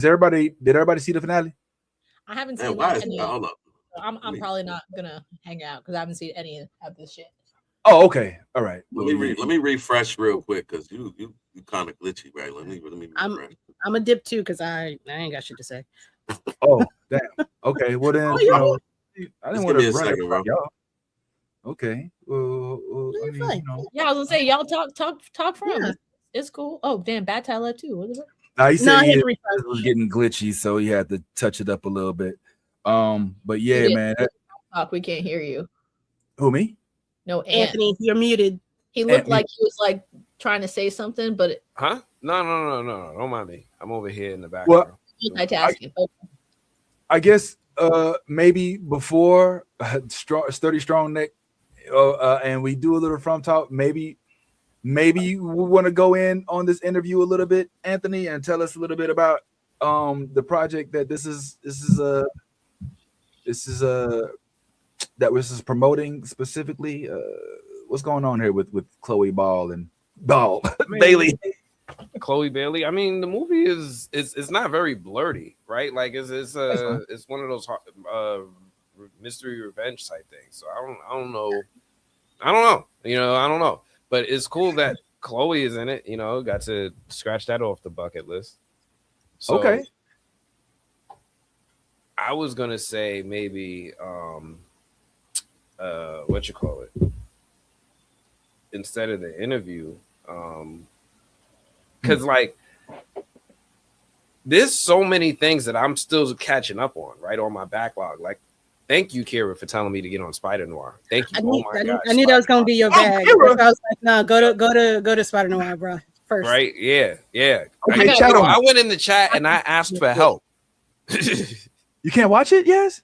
Did everybody see the finale? I haven't Man, seen why like is any. hold up? I'm probably not gonna hang out because I haven't seen any of this shit. Oh, okay. All right. Let me refresh real quick because you kind of glitchy, right? Let me refresh. I'm a dip too because I ain't got shit to say. Oh, damn. Okay. Well then, I didn't want to run it from y'all. Okay. I mean, Yeah, I was gonna say y'all talk from. Yeah. It's cool. Oh damn, Bad Tie left too. What is it? He said it was getting glitchy, so he had to touch it up a little bit. But yeah, man. Talk, we can't hear you. Who, me? No, Anthony, you're muted. He looked like he was like trying to say something, but No, don't mind me. I'm over here in the background. Multitasking. I guess maybe before Sturdy Strong Neck and we do a little from talk, maybe we want to go in on this interview a little bit, Anthony, and tell us a little bit about the project that this is promoting specifically. What's going on here with Chloe Bailey? Chloe Bailey. I mean, the movie it's not very blurty, right? Like it's one of those mystery revenge type things. So I don't know. I don't know. But it's cool that Chloe is in it. Got to scratch that off the bucket list. So, okay. I was gonna say maybe what you call it instead of the interview, because like there's so many things that I'm still catching up on, right, on my backlog. Like, thank you, Kira, for telling me to get on Spider Noir. Thank you. I knew that was gonna be your bag. I was like, no, go to Spider Noir, bro. First, right? Yeah. Okay, I went in the chat and I asked for help. You can't watch it, yes?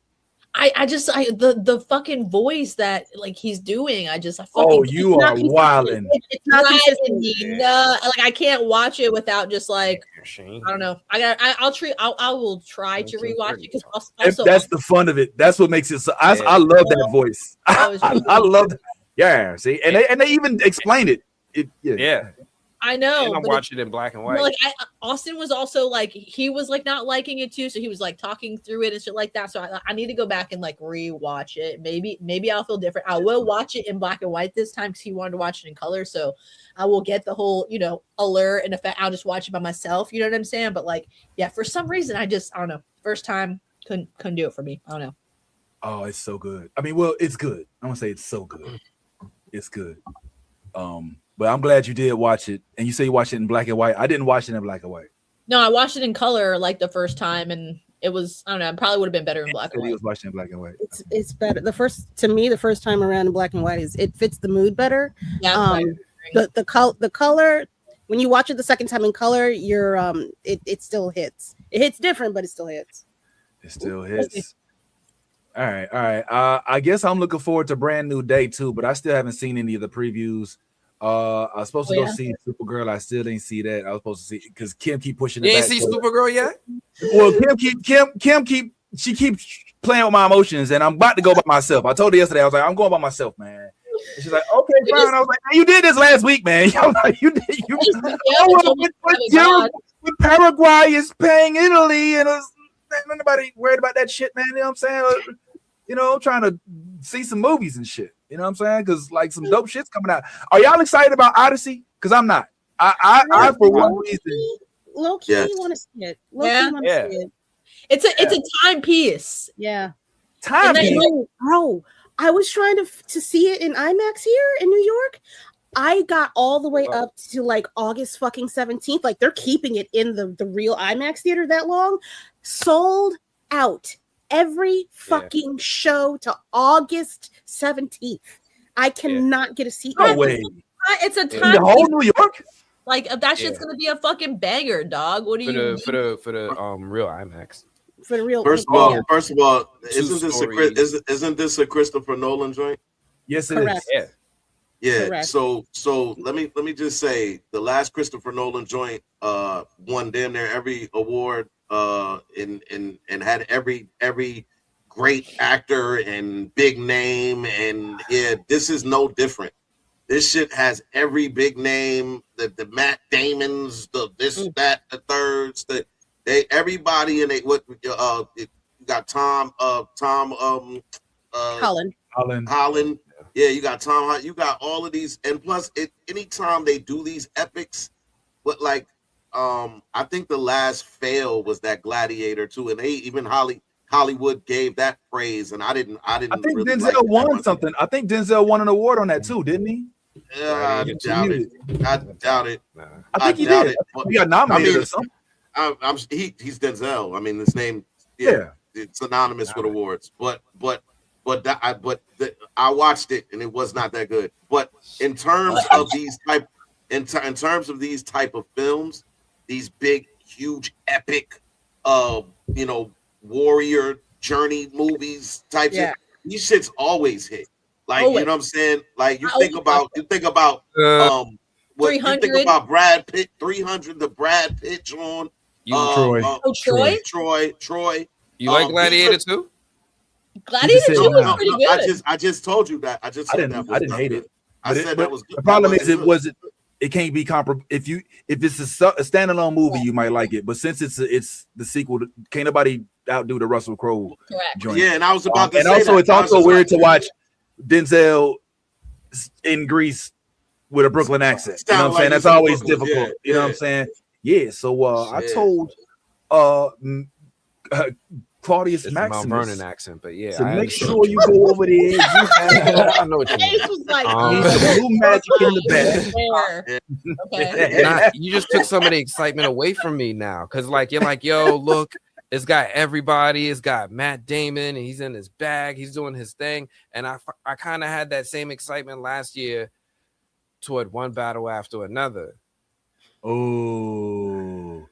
I just the fucking voice that like he's doing. I fucking. Oh, you are wilding. It's not like I can't watch it without just like I don't know. I will try to rewatch it because also that's the fun of it. That's what makes it so. I love that voice. I love that. Yeah, see, and they even explain it. Yeah. I know. And I'm watching it in black and white. Like Austin was also like he was like not liking it too, so he was like talking through it and shit like that. So I need to go back and like rewatch it. Maybe I'll feel different. I will watch it in black and white this time because he wanted to watch it in color. So I will get the whole alert and effect. I'll just watch it by myself. You know what I'm saying? But like for some reason I don't know. First time couldn't do it for me. I don't know. Oh, it's so good. I mean, well, it's good. I'm gonna say it's so good. It's good. But I'm glad you did watch it. And you say you watched it in black and white. I didn't watch it in black and white. No, I watched it in color like the first time, and it was I don't know. It probably would have been better in black and white. He was watching in black and white. It's better. The first time around in black and white it fits the mood better. Yeah. The color when you watch it the second time in color, it still hits. It hits different, but it still hits. It still hits. All right. I guess I'm looking forward to Brand New Day too, but I still haven't seen any of the previews. I was supposed to go see Supergirl. I still didn't see that. I was supposed to see because Kim keep pushing it. You ain't see Supergirl yet? Well, Kim keeps playing with my emotions, and I'm about to go by myself. I told her yesterday, I was like, I'm going by myself, man. And she's like, okay, fine. I was like, man, you did this last week, man. I was like, you did. When Paraguay is paying Italy, and nobody worried about that shit, man. You know what I'm saying? I'm trying to see some movies and shit. You know what I'm saying? Because like some dope shit's coming out. Are y'all excited about Odyssey? Because I'm not. I for one reason. Low key, you want to see it. It's a timepiece. Yeah. Timepiece. Bro, I was trying to see it in IMAX here in New York. I got all the way up to like August fucking 17th. Like they're keeping it in the real IMAX theater that long. Sold out. Every fucking show to August 17th. I cannot get a seat. No way. It's a time. The whole New York? Like that shit's gonna be a fucking banger, dog. What do you for the real IMAX? For the real. First of all, isn't this a Christopher Nolan joint? Yes, it is. Yeah. Correct. So let me just say the last Christopher Nolan joint won damn near every award and had every great actor and big name, and this is no different. This shit has every big name, the Matt Damons, the this, that, the thirds, Everybody in it. What you got Tom Holland. Yeah, you got Tom. You got all of these, and plus, anytime they do these epics, what like I think the last fail was that Gladiator too, and they even Hollywood gave that praise, and I didn't. I think really Denzel like won something. I think Denzel won an award on that too, didn't he? I doubt it. I doubt it. Nah. I think he did. He got nominated or something. He's Denzel. I mean, his name, it's synonymous with awards. But I watched it and it was not that good. But in terms of these type of films, these big, huge, epic, warrior journey movies type shit, these shits always hit. Like you know what I'm saying? Like you think about what you think about Brad Pitt, 300, the Brad Pitt John. Troy. You like Gladiator too? Gladiator 2 was pretty good. I just told you that. I didn't hate it. I said that was good. The problem is it can't be comparable. If it's a standalone movie, you might like it, but since it's the sequel, can't nobody outdo the Russell Crowe joint. Yeah, and I was about to say also that. It's also weird to watch Denzel in Greece with a Brooklyn accent. You know what I'm saying? That's always difficult. You know what I'm saying? Yeah. So I told Claudius Maximus, Mount Vernon accent, but yeah, so make sure you go over there. I know what you mean. Was like, blue magic in the bag. Okay. You just took some of the excitement away from me now, because like you're like, yo, look, it's got everybody. It's got Matt Damon, and he's in his bag. He's doing his thing, and I kind of had that same excitement last year toward one battle after another. Oh.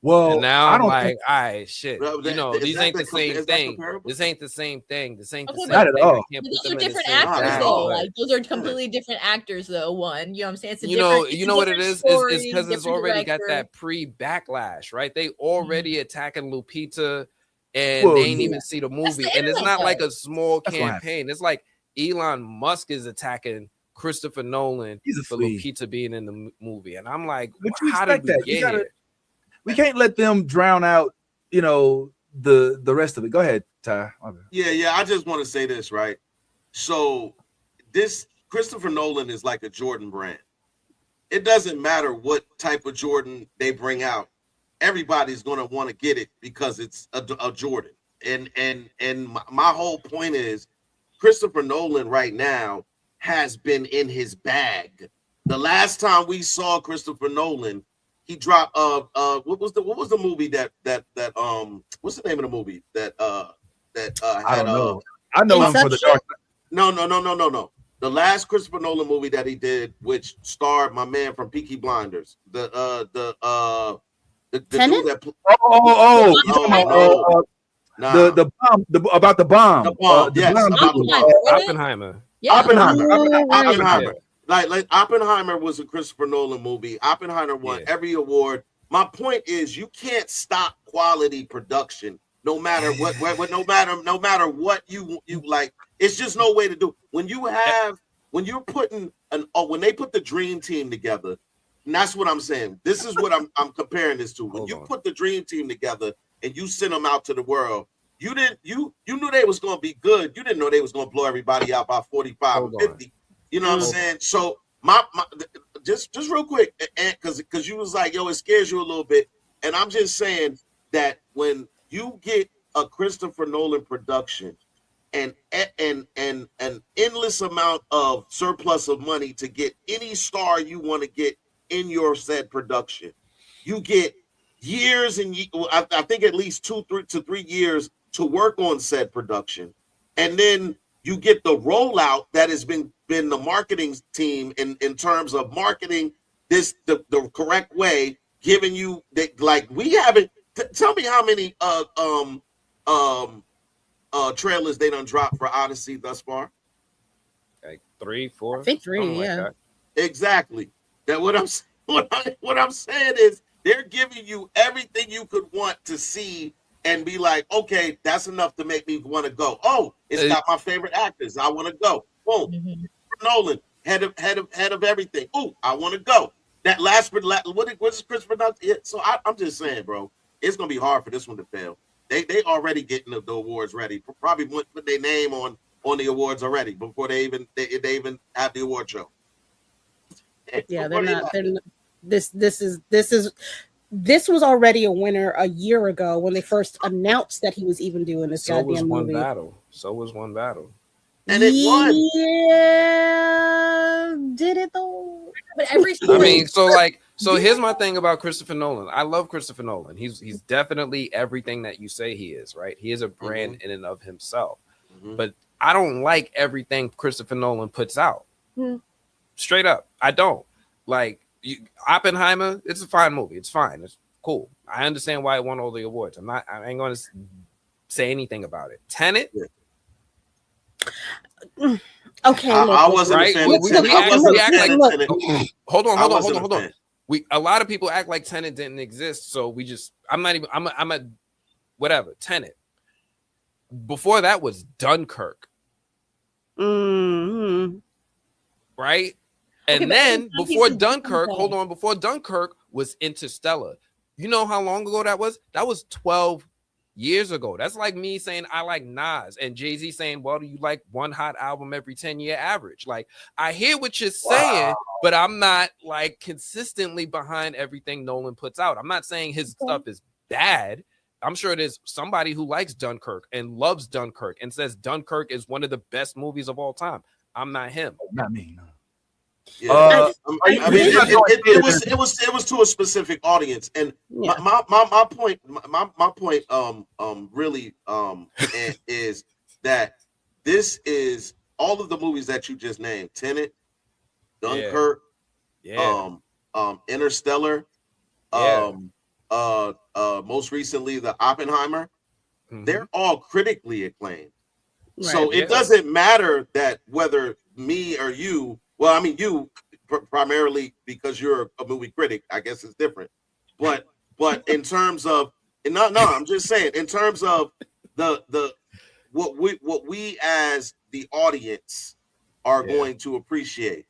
Well, and now I'm like, think... all right, shit. Bro, These ain't the same thing. This ain't the same thing. This ain't the same not at thing. all. Those are different actors, though. Like those are completely different actors, though. One, you know what I'm saying? It's you know what it is? Is because it's already got that pre-backlash, right? They already attacking Lupita, and they ain't even see the movie. And it's not like a small campaign. It's like Elon Musk is attacking Christopher Nolan for Lupita being in the movie, and I'm like, how did we get here? We can't let them drown out, the rest of it. Go ahead, Ty. Yeah. I just want to say this, right? So this Christopher Nolan is like a Jordan brand. It doesn't matter what type of Jordan they bring out. Everybody's going to want to get it because it's a Jordan. And my whole point is Christopher Nolan right now has been in his bag. The last time we saw Christopher Nolan, he dropped what was the movie that what's the name of the movie that I don't know. I know him for the Dark. No. The last Christopher Nolan movie that he did, which starred my man from Peaky Blinders, the dude that the bomb about the bomb. Oppenheimer. Yeah. Oppenheimer. Like Oppenheimer was a Christopher Nolan movie. Oppenheimer won every award. My point is, you can't stop quality production, no matter what no matter what you like. It's just no way to do. When you're putting when they put the dream team together, and that's what I'm saying. This is what I'm comparing this to. When you put the dream team together and you send them out to the world, you knew they was gonna be good. You didn't know they was gonna blow everybody out by 45 or 50. You know what I'm saying? So my just real quick, and because you was like, yo, it scares you a little bit, and I'm just saying that when you get a Christopher Nolan production and an endless amount of surplus of money to get any star you want to get in your said production, you get years and I think at least 2 to 3 years to work on said production, and then you get the rollout that has been the marketing team in terms of marketing this the correct way, giving you that, like, we haven't tell me how many trailers they done dropped for Odyssey thus far. Like 3, 4. I think 3, yeah. Like exactly. That what I'm saying is they're giving you everything you could want to see and be like, okay, that's enough to make me want to go. Oh, it's got my favorite actors. I want to go. Boom. Mm-hmm. Nolan, head of everything. Ooh, I want to go. That last what is Christopher Nolan? So I'm just saying, bro. it's gonna be hard for this one to fail. They already getting the awards ready. Probably put their name on the awards already before they even have the award show. Yeah, they're not. This was already a winner a year ago when they first announced that he was even doing this goddamn movie. So was one battle. And it won. Yeah, did it though? But every I mean, so here's my thing about Christopher Nolan. I love Christopher Nolan. He's definitely everything that you say he is, right? He is a brand in and of himself. But I don't like everything Christopher Nolan puts out. Straight up, I don't. Like Oppenheimer, it's a fine movie. It's fine. It's cool. I understand why it won all the awards. I ain't going to say anything about it. Tenet. Okay, I wasn't right. A fan of Tenet. Hold on. A lot of people act like Tenet didn't exist, so I'm a whatever. Tenet. Before that was Dunkirk. Right? And then before Dunkirk, before Dunkirk was Interstellar. You know how long ago that was? That was 12 years ago. That's like me saying I like Nas and Jay-Z saying, well, do you like one hot album every 10-year average? Like, I hear what you're saying, but I'm not like consistently behind everything Nolan puts out. I'm not saying his stuff is bad. I'm sure there's somebody who likes Dunkirk and loves Dunkirk and says Dunkirk is one of the best movies of all time. I'm not him. Not me. No. Yeah. It was to a specific audience, and my point really is that this is all of the movies that you just named: Tenet, Dunkirk, Interstellar, most recently the Oppenheimer. They're all critically acclaimed. Right. So it doesn't matter that whether me or you. Well, I mean, you primarily because you're a movie critic. I guess it's different, but in terms of I'm just saying in terms of the what we as the audience are going to appreciate.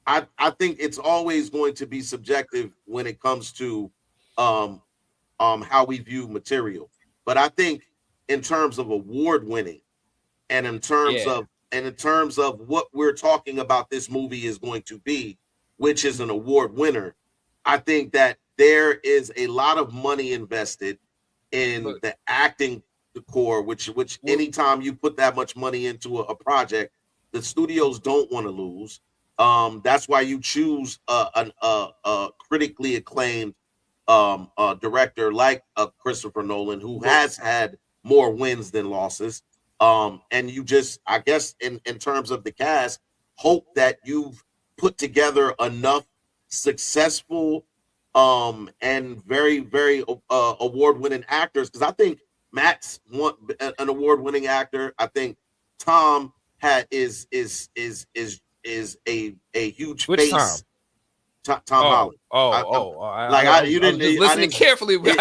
I think it's always going to be subjective when it comes to how we view material. But I think in terms of award winning and in terms of what we're talking about this movie is going to be, which is an award winner, I think that there is a lot of money invested in the acting core, which anytime you put that much money into a project, the studios don't want to lose. That's why you choose a critically acclaimed director like Christopher Nolan, who has had more wins than losses. And you just, I guess, in terms of the cast, hope that you've put together enough successful and very, very award-winning actors. Because I think Matt's an award-winning actor. I think Tom is a huge Which face. Tom Holland. You didn't listen carefully. Yeah.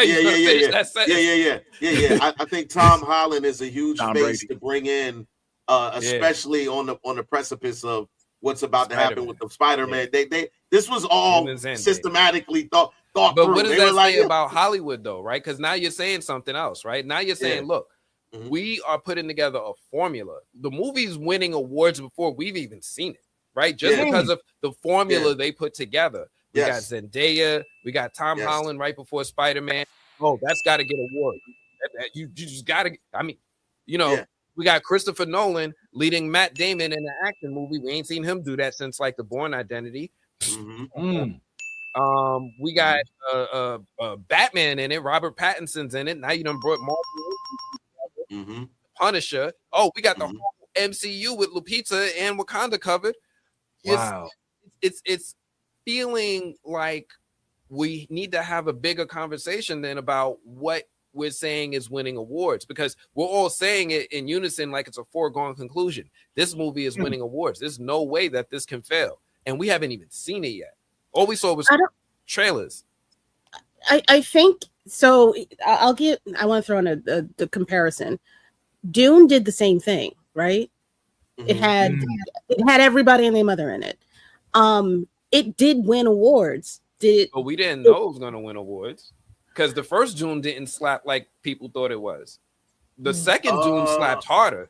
I think Tom Holland is a huge face to bring in, especially on the precipice of what's about to happen with the Spider-Man. This was all systematically thought but through. What does that say about Hollywood, though, right? Because now you're saying something else, right? Now you're saying, look, we are putting together a formula. The movie's winning awards before we've even seen it. Right, just because of the formula they put together. We got Zendaya, we got Tom Holland right before Spider-Man. Oh, that's got to get awards. You just got to. I mean, we got Christopher Nolan leading Matt Damon in an action movie. We ain't seen him do that since like The Bourne Identity. We got Batman in it. Robert Pattinson's in it. Now you done brought Marvel, Punisher. Oh, we got the whole MCU with Lupita and Wakanda covered. Wow. It's feeling like we need to have a bigger conversation than about what we're saying is winning awards, because we're all saying it in unison like it's a foregone conclusion. This movie is winning awards. There's no way that this can fail. And we haven't even seen it yet. All we saw was trailers. I think so. I want to throw in the comparison. Dune did the same thing, right? It had everybody and their mother in it. It did win awards. But we didn't know it was going to win awards. because the first Doom didn't slap like people thought it was. The second Doom slapped harder.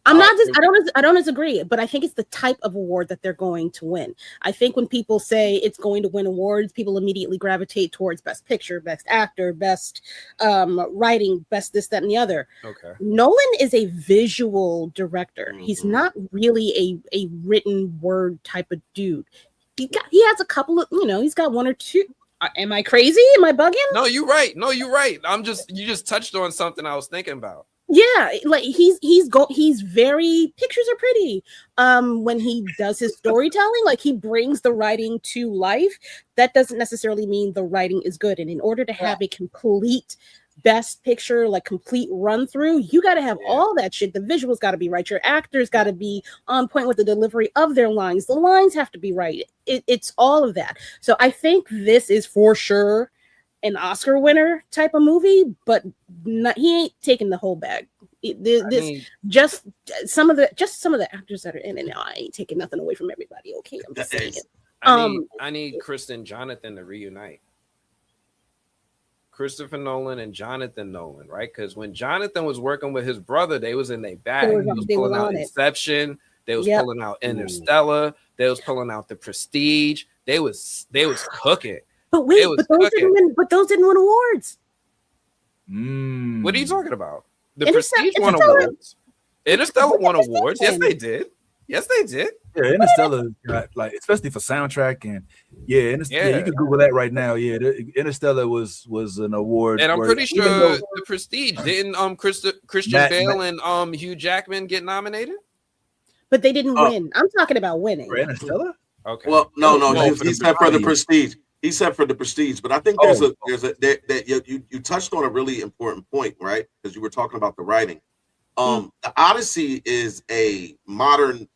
I'm not just I don't disagree, but I think it's the type of award that they're going to win. I think when people say it's going to win awards, people immediately gravitate towards best picture, best actor, best writing, best this, that, and the other. Okay. Nolan is a visual director. He's not really a written word type of dude. He has a couple of, he's got one or two. Am I crazy? Am I bugging? No, you're right. You just touched on something I was thinking about. Yeah, like he's very, pictures are pretty. When he does his storytelling, like he brings the writing to life. That doesn't necessarily mean the writing is good. And in order to have a complete best picture, like complete run through, you got to have all that shit. The visuals got to be right. Your actors got to be on point with the delivery of their lines. The lines have to be right. It's all of that. So I think this is for sure an Oscar winner type of movie, but he ain't taking the whole bag. Just some of the actors that are in it now. I ain't taking nothing away from everybody. Okay, I'm just saying. I need Kristen Jonathan to reunite. Christopher Nolan and Jonathan Nolan, right? Because when Jonathan was working with his brother, they was in their bag. He was pulling out Inception. They was pulling out Interstellar. They was pulling out The Prestige. They was cooking. But wait, those didn't win awards. What are you talking about? The Prestige won awards. Interstellar won awards. Yes, they did. Yeah, Interstellar got, like, especially for soundtrack, and you can Google that right now. Yeah, Interstellar was an award, and I'm pretty sure The Prestige didn't Christian Bale and Hugh Jackman get nominated, but they didn't win. I'm talking about winning for Interstellar. Okay. Well, no, he said for The Prestige. He said for The Prestige, but I think you touched on a really important point, right? Because you were talking about the writing. The Odyssey is a modern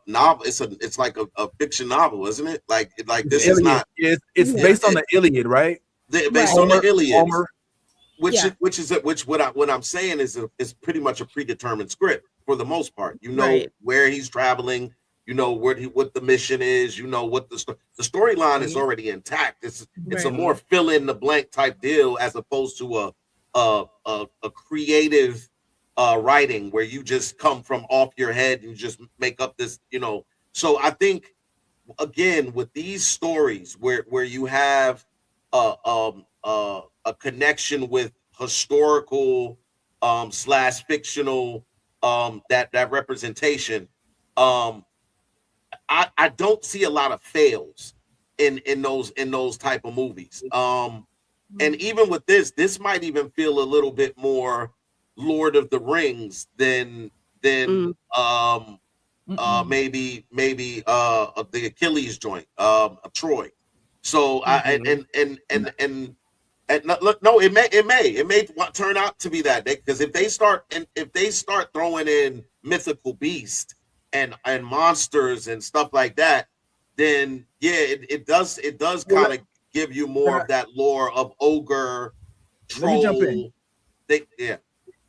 novel. It's like a fiction novel, isn't it? Like this Iliad. Is not. It's based on the Iliad, right? Based on the Iliad, Homer. What I'm saying is pretty much a predetermined script for the most part. Where he's traveling. What the mission is. What the storyline is already intact. It's a more fill in the blank type deal as opposed to a creative writing where you just come from off your head and just make up this. So I think again with these stories where you have a connection with historical / fictional that representation. I don't see a lot of fails in those type of movies. And even with this might even feel a little bit more Lord of the Rings than maybe the Achilles joint of Troy. So it may turn out to be that, because if they start throwing in mythical beast and monsters and stuff like that, then it does kind of give you more of that lore of ogre, troll.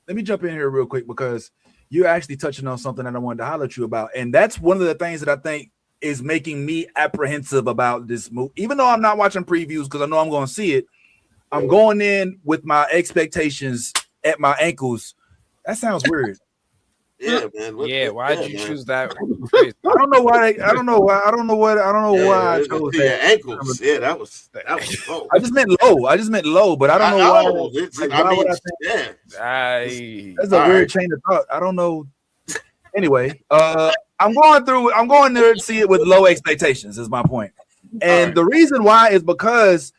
Let me jump in here real quick, because you're actually touching on something that I wanted to holler at you about, and that's one of the things that I think is making me apprehensive about this movie. Even though I'm not watching previews because I know I'm going to see it, I'm going in with my expectations at my ankles. That sounds weird. Yeah, man. Why'd you choose that? I don't know why. I don't know why I chose that. Ankles. Yeah, that was low. I just meant low, but I don't know why. That's a weird chain of thought. I don't know. Anyway, I'm going there to see it with low expectations, is my point. And the reason why is because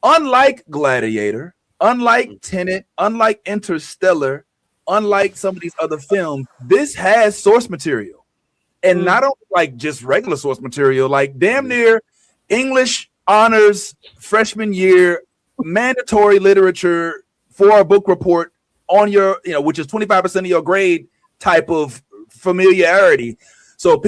unlike Gladiator, unlike Tenet, unlike Interstellar, unlike some of these other films, this has source material, and not only like just regular source material, like damn near English honors freshman year mandatory literature for a book report on your, which is 25% of your grade type of familiarity. So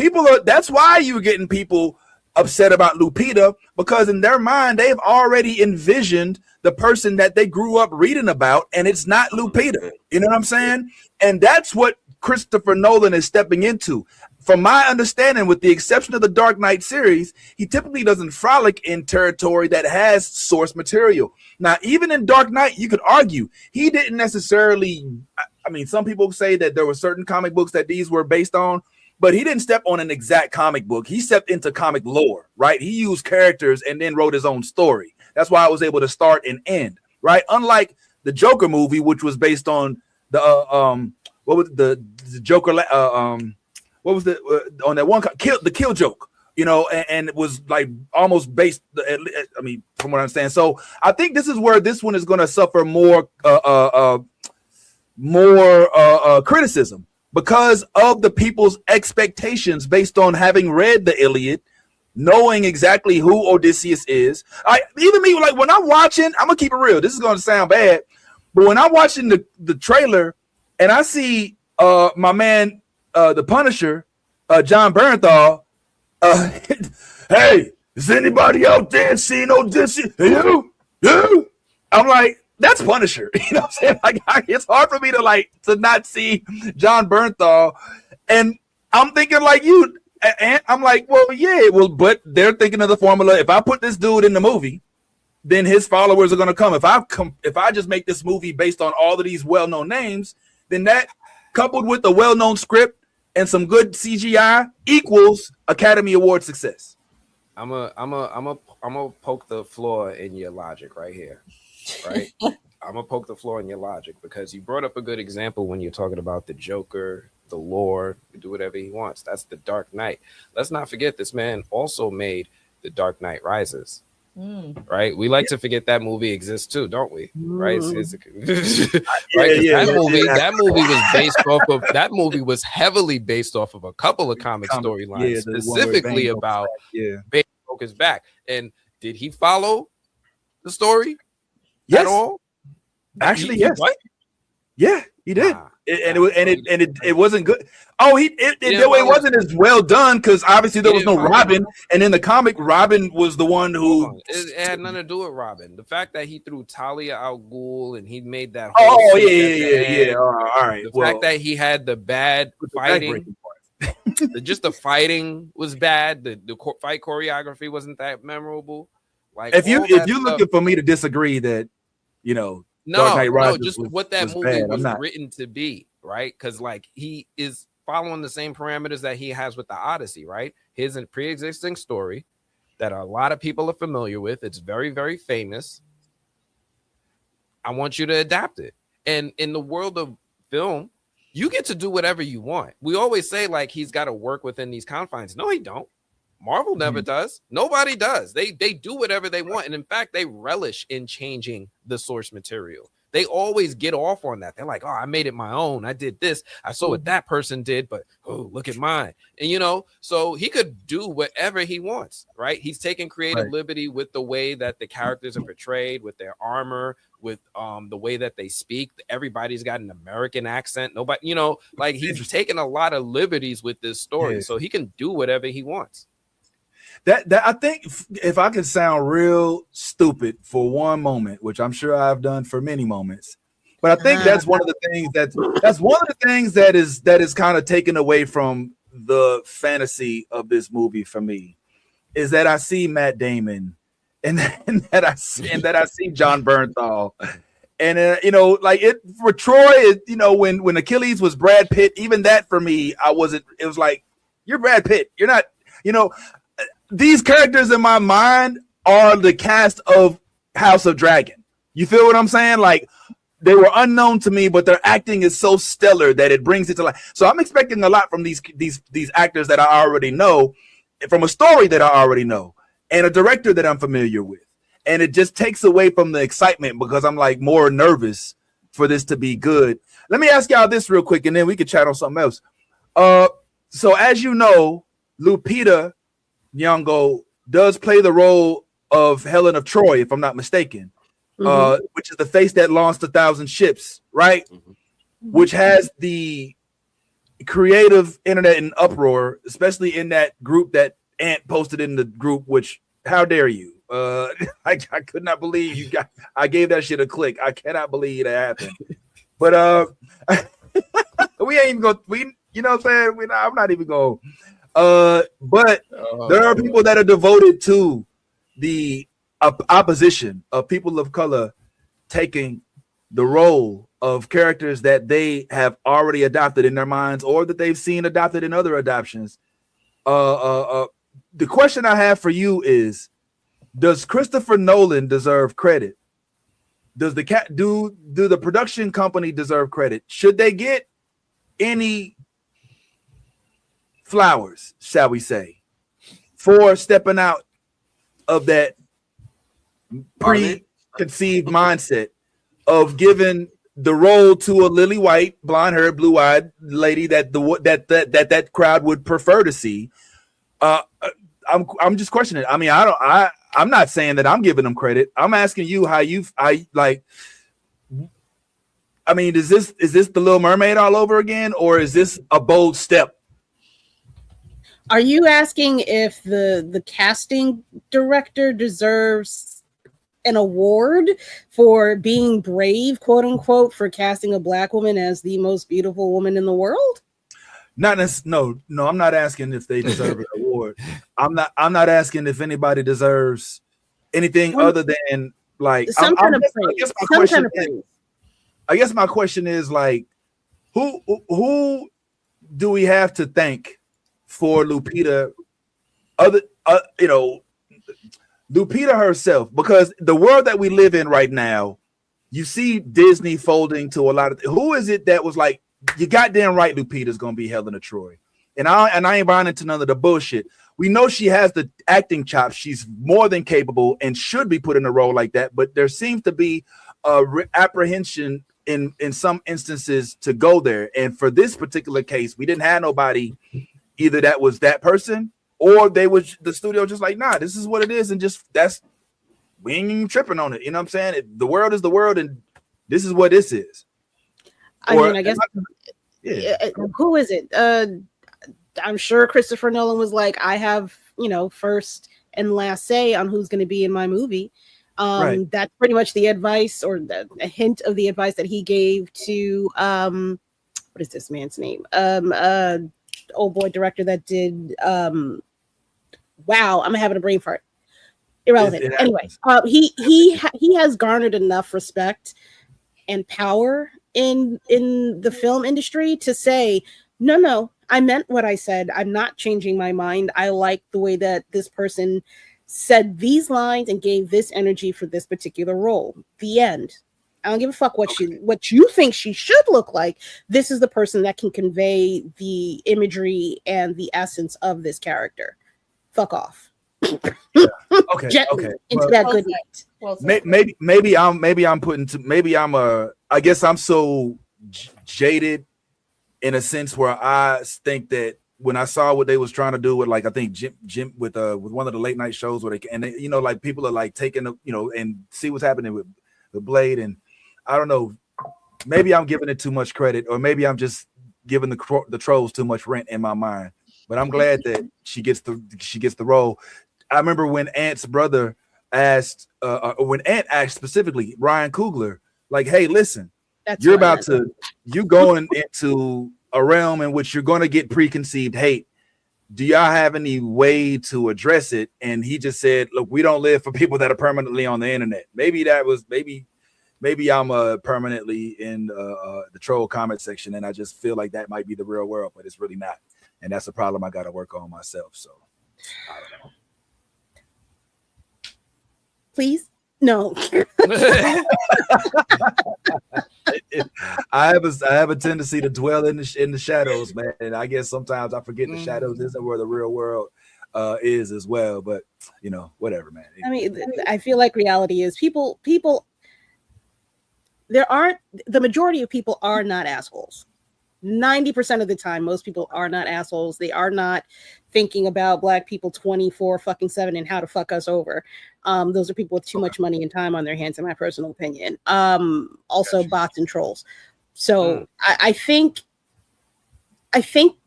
that's why you're getting people upset about Lupita, because in their mind they've already envisioned the person that they grew up reading about, and it's not Lupita. You know what I'm saying? And that's what Christopher Nolan is stepping into. from my understanding, with the exception of the Dark Knight series, he typically doesn't frolic in territory that has source material. Now, even in Dark Knight, you could argue he didn't necessarily. I mean, some people say that there were certain comic books that these were based on, but he didn't step on an exact comic book. He stepped into comic lore, right? He used characters and then wrote his own story. That's why I was able to start and end, right? Unlike the Joker movie, which was based on the what was the Joker what was the on that one the kill joke, you know, and it was like almost based. I mean, from what I understand. So I think this is where this one is going to suffer more criticism because of the people's expectations based on having read the Iliad, knowing exactly who Odysseus is. Even me, like when I'm watching, I'm gonna keep it real. This is going to sound bad, but when I'm watching the trailer and I see my man. The Punisher, John Bernthal. Hey, is anybody out there seen Odyssey? You? I'm like, that's Punisher. You know what I'm saying? Like, it's hard for me to not see John Bernthal, and I'm thinking like you. And I'm like, well, yeah, but they're thinking of the formula. If I put this dude in the movie, then his followers are going to come. If I just make this movie based on all of these well-known names, then that coupled with the well-known script and some good CGI equals Academy Award success. I'm a poke the flaw in your logic right here, right? I'm gonna poke the flaw in your logic because you brought up a good example when you're talking about the Joker, the lore, do whatever he wants. That's the Dark Knight. Let's not forget this man also made the Dark Knight Rises. Right, we like to forget that movie exists too, don't we? Right, right. That movie was based off of that movie was heavily based off of a couple of comic storylines, specifically about Bane broke his back. And did he follow the story at all? Actually, yes. What? Yeah, he did. It wasn't good. Oh, it wasn't as well done because obviously there was no Robin, and in the comic, Robin was the one who. It had nothing to do with Robin. The fact that he threw Talia al Ghul and he made that. Oh yeah. All right. The fact that he had the bad fighting, just the fighting was bad. The fight choreography wasn't that memorable. Like if you're looking for me to disagree that, you know. Just what that movie was written to be, right? Because like he is following the same parameters that he has with the Odyssey, right? His pre-existing story that a lot of people are familiar with. It's very, very famous. I want you to adapt it. And in the world of film, you get to do whatever you want. We always say like he's got to work within these confines. No, he don't. Marvel never does. Nobody does. They do whatever they want. And in fact, they relish in changing the source material. They always get off on that. They're like, oh, I made it my own. I did this. I saw what that person did, but oh, look at mine. And, you know, so he could do whatever he wants, right? He's taking creative liberty with the way that the characters are portrayed, with their armor, with the way that they speak. Everybody's got an American accent. Nobody, you know, like he's taking a lot of liberties with this story. So he can do whatever he wants. That I think if I could sound real stupid for one moment, which I'm sure I've done for many moments, but I think that's one of the things that is kind of taken away from the fantasy of this movie for me, is that I see Matt Damon and that I see John Bernthal. And you know, like it for Troy, you know, when Achilles was Brad Pitt, even that for me, it was like, you're Brad Pitt. You're not, you know. These characters in my mind are the cast of House of Dragon. You feel what I'm saying? Like they were unknown to me, but their acting is so stellar that it brings it to life. So I'm expecting a lot from these actors that I already know, from a story that I already know, and a director that I'm familiar with. And it just takes away from the excitement because I'm like more nervous for this to be good. Let me ask y'all this real quick, and then we can chat on something else. So as you know, Lupita Nyong'o does play the role of Helen of Troy, if I'm not mistaken, which is the face that launched 1,000 ships, right? Which has the creative internet in uproar, especially in that group that Ant posted in the group, which, how dare you? I could not believe I gave that shit a click. I cannot believe that happened. But we ain't even You know what I'm saying? I'm not even going. But Oh, there are people that are devoted to the opposition of people of color taking the role of characters that they have already adopted in their minds or that they've seen adopted in other adoptions. The question I have for you is, does Christopher Nolan deserve credit? Does do the production company deserve credit? Should they get any flowers, shall we say, for stepping out of that preconceived mindset of giving the role to a lily white, blonde-haired, blue-eyed lady that crowd would prefer to see? I'm just questioning it. I mean, I'm not saying that I'm giving them credit. I'm asking you how like. I mean, is this the Little Mermaid all over again, or is this a bold step? Are you asking if the casting director deserves an award for being brave, quote unquote, for casting a Black woman as the most beautiful woman in the world? No, I'm not asking if they deserve an award. I'm not asking if anybody deserves anything other than like some kind of praise. I guess my question is like, who do we have to thank for Lupita? Lupita herself, because the world that we live in right now, you see Disney folding to a lot of. Who is it that was like, you goddamn right, Lupita's gonna be Helen of Troy, and I ain't buying into none of the bullshit. We know she has the acting chops; she's more than capable and should be put in a role like that. But there seems to be a apprehension in some instances to go there. And for this particular case, we didn't have nobody either that was that person, or the studio just like, nah, this is what it is, and just we ain't even tripping on it. You know what I'm saying? The world is the world, and this is what this is. I guess who is it? I'm sure Christopher Nolan was like, I have, first and last say on who's going to be in my movie. Right. That's pretty much the advice, or a hint of the advice that he gave to what is this man's name? Old boy director that did wow, I'm having a brain fart. Irrelevant. Anyway, he has garnered enough respect and power in the film industry to say, no, I meant what I said. I'm not changing my mind. I like the way that this person said these lines and gave this energy for this particular role. The end. I don't give a fuck what you think she should look like. This is the person that can convey the imagery and the essence of this character. Fuck off. Yeah. Okay. Gently into that good night. Well, I guess I'm so jaded in a sense where I think that when I saw what they was trying to do with, like, I think Jim with one of the late night shows where they like people are like taking and see what's happening with the Blade, and I don't know, maybe I'm giving it too much credit, or maybe I'm just giving the trolls too much rent in my mind. But I'm glad that she gets the role. I remember when Ant's brother asked, when Ant asked specifically Ryan Coogler, like, "Hey, listen, you going into a realm in which you're going to get preconceived hate. Do y'all have any way to address it?" And he just said, "Look, we don't live for people that are permanently on the internet." Maybe I'm permanently in the troll comment section, and I just feel like that might be the real world, but it's really not. And that's a problem I got to work on myself. So I don't know. Please. No. I have a tendency to dwell in the shadows, man. And I guess sometimes I forget the shadows isn't where the real world is as well. But whatever, man. I mean, I feel like reality is people. The majority of people are not assholes. 90% of the time, most people are not assholes. They are not thinking about Black people 24/7 and how to fuck us over. Those are people with too much money and time on their hands, in my personal opinion. Also bots and trolls. So I think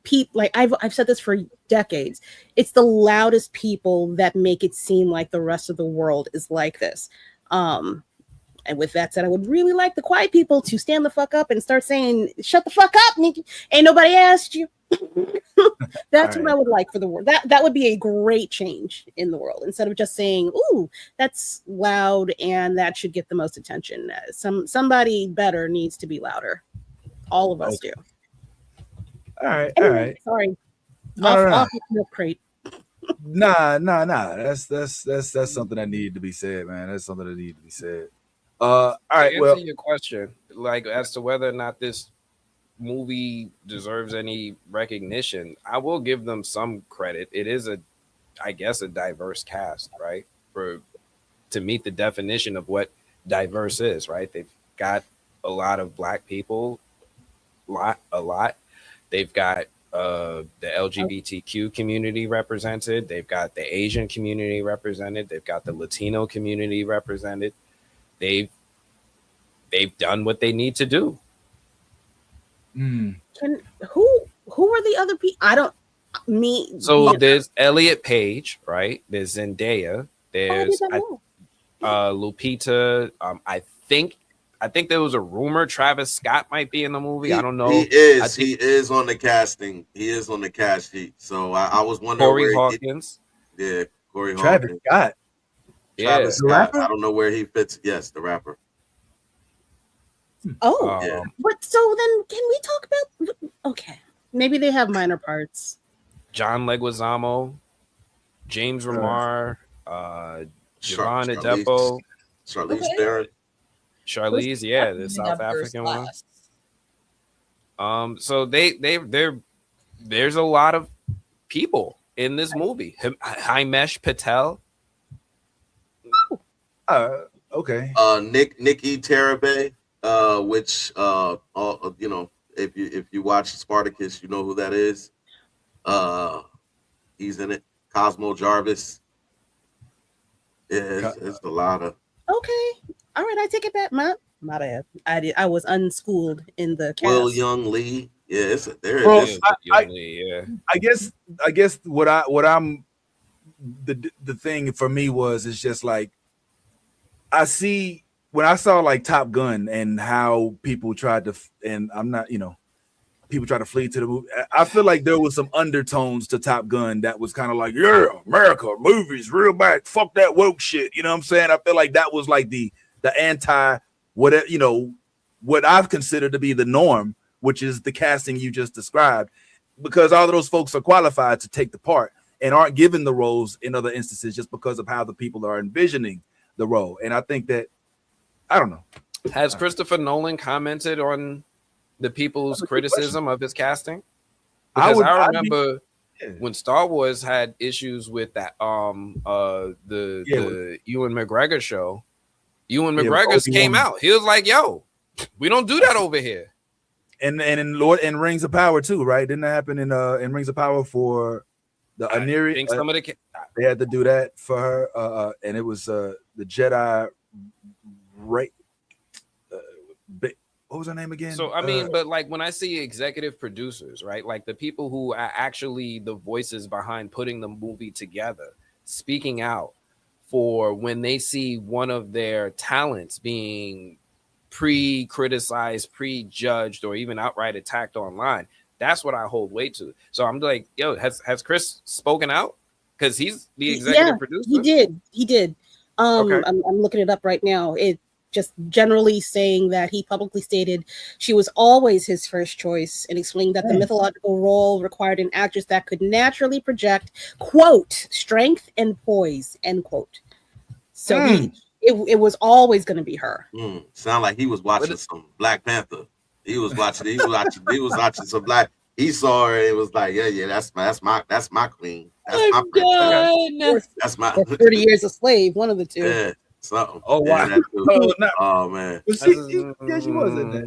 people, like I've said this for decades, it's the loudest people that make it seem like the rest of the world is like this. And with that said, I would really like the quiet people to stand the fuck up and start saying, "Shut the fuck up, Nikki. Ain't nobody asked you. That's All what I would like for the world. That would be a great change in the world instead of just saying, "Ooh, that's loud and that should get the most attention." Somebody better needs to be louder. All of us do. All right. Anyway, sorry. No, Off the milk crate. Nah. That's something that needed to be said, man. That's something that needed to be said. All right. To answer your question, like as to whether or not this movie deserves any recognition, I will give them some credit. It is I guess a diverse cast, right? To meet the definition of what diverse is, right? They've got a lot of black people, a lot. They've got the LGBTQ community represented. They've got the Asian community represented. They've got the Latino community represented. They've done what they need to do. Mm. Who are the other people? So there's Elliot Page, right? There's Zendaya. There's Lupita. I think there was a rumor Travis Scott might be in the movie. I don't know. He is on the casting. He is on the cast sheet. So I was wondering Corey Hawkins. Corey Travis Hawkins. Scott. Travis Scott. I don't know where he fits. Yes, the rapper. Oh, yeah. But so then can we talk about? Okay, maybe they have minor parts. John Leguizamo, James Remar, Javon Adepo, Charlize Theron. Charlize, yeah, the South African one. So there's a lot of people in this movie. Himesh Patel. Okay. Nikki Tarabe, which if you watch Spartacus, you know who that is. He's in it. Cosmo Jarvis. Yeah, it's a lot of. Okay, all right, I take it back. My bad. I was unschooled in the cast. Will Young Lee. Yeah, I guess what I'm the thing for me it's just like I see when I saw like Top Gun and how people tried to, and I'm not, people try to flee to the movie. I feel like there was some undertones to Top Gun that was kind of like, yeah, America, movies, real back, fuck that woke shit. You know what I'm saying? I feel like that was like the anti, whatever, what I've considered to be the norm, which is the casting you just described, because all of those folks are qualified to take the part and aren't given the roles in other instances just because of how the people are envisioning the role. And I think that, I don't know. Has Christopher Nolan commented on the people's criticism of his casting? Because I remember when Star Wars had issues with that the Ewan McGregor show. Ewan McGregor came out. He was like, "Yo, we don't do that over here." And in Rings of Power too, right? Didn't that happen in Rings of Power for the Aniri? I think some of the they had to do that for her, and it was the Jedi. Right. What was her name again? So I mean, but like when I see executive producers, right, like the people who are actually the voices behind putting the movie together, speaking out for when they see one of their talents being pre-criticized, pre-judged, or even outright attacked online, that's what I hold weight to. So I'm like, yo, has Chris spoken out? Because he's the executive producer. He did. Okay. I'm looking it up right now. It just generally saying that he publicly stated she was always his first choice and explained that the mythological role required an actress that could naturally project, quote, strength and poise, end quote. So it was always going to be her. Sound like he was watching some Black Panther. He was watching some Black. He saw her. It was like, yeah, that's my queen. That's my 30 Years a Slave. One of the two. Yeah. Something. Oh wow! Oh man! Well, she was in that.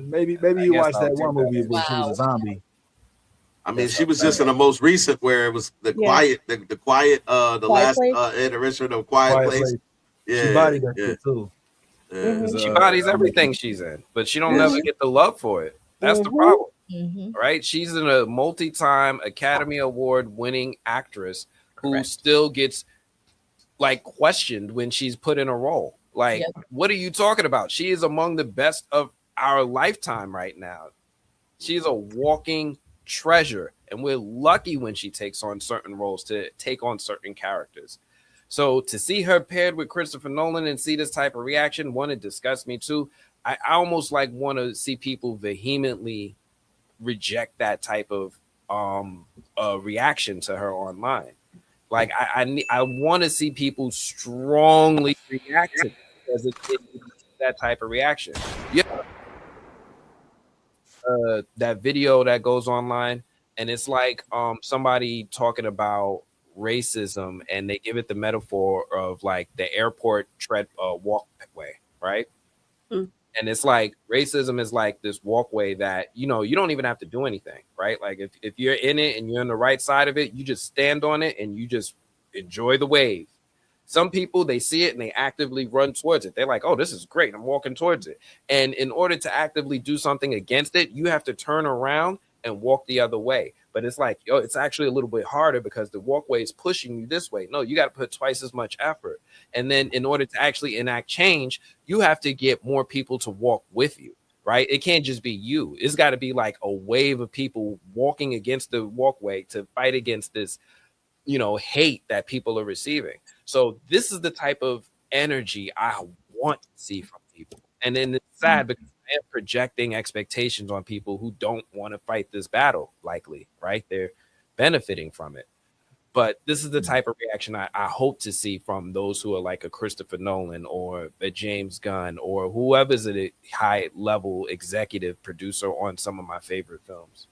Maybe you watched that one movie where she was a zombie. I mean, she was just in the most recent where it was the quiet, the last iteration of Quiet Place. Yeah, she bodied that too. She bodies everything she's in, but she don't never get the love for it. That's the problem, right? She's in a multi-time Academy Award winning actress who still gets like questioned when she's put in a role. Like, what are you talking about? She is among the best of our lifetime right now. She's a walking treasure, and we're lucky when she takes on certain roles to take on certain characters. So to see her paired with Christopher Nolan and see this type of reaction, one, it disgusts me. Two, I almost like want to see people vehemently reject that type of reaction to her online. Like I want to see people strongly react to it because it's that type of reaction. Yeah, that video that goes online, and it's like somebody talking about racism, and they give it the metaphor of like the airport walkway, right? Mm. And it's like racism is like this walkway that, you know, you don't even have to do anything, right? Like if you're in it and you're on the right side of it, you just stand on it and you just enjoy the wave. Some people, they see it and they actively run towards it. They're like, oh, this is great, I'm walking towards it. And in order to actively do something against it, you have to turn around and walk the other way. But it's like, yo, it's actually a little bit harder because the walkway is pushing you this way. No, you got to put twice as much effort. And then in order to actually enact change, you have to get more people to walk with you, right? It can't just be you. It's got to be like a wave of people walking against the walkway to fight against this, you know, hate that people are receiving. So this is the type of energy I want to see from people. And then it's sad because I am projecting expectations on people who don't want to fight this battle, likely, right? They're benefiting from it. But this is the type of reaction I hope to see from those who are like a Christopher Nolan or a James Gunn or whoever's a high level executive producer on some of my favorite films.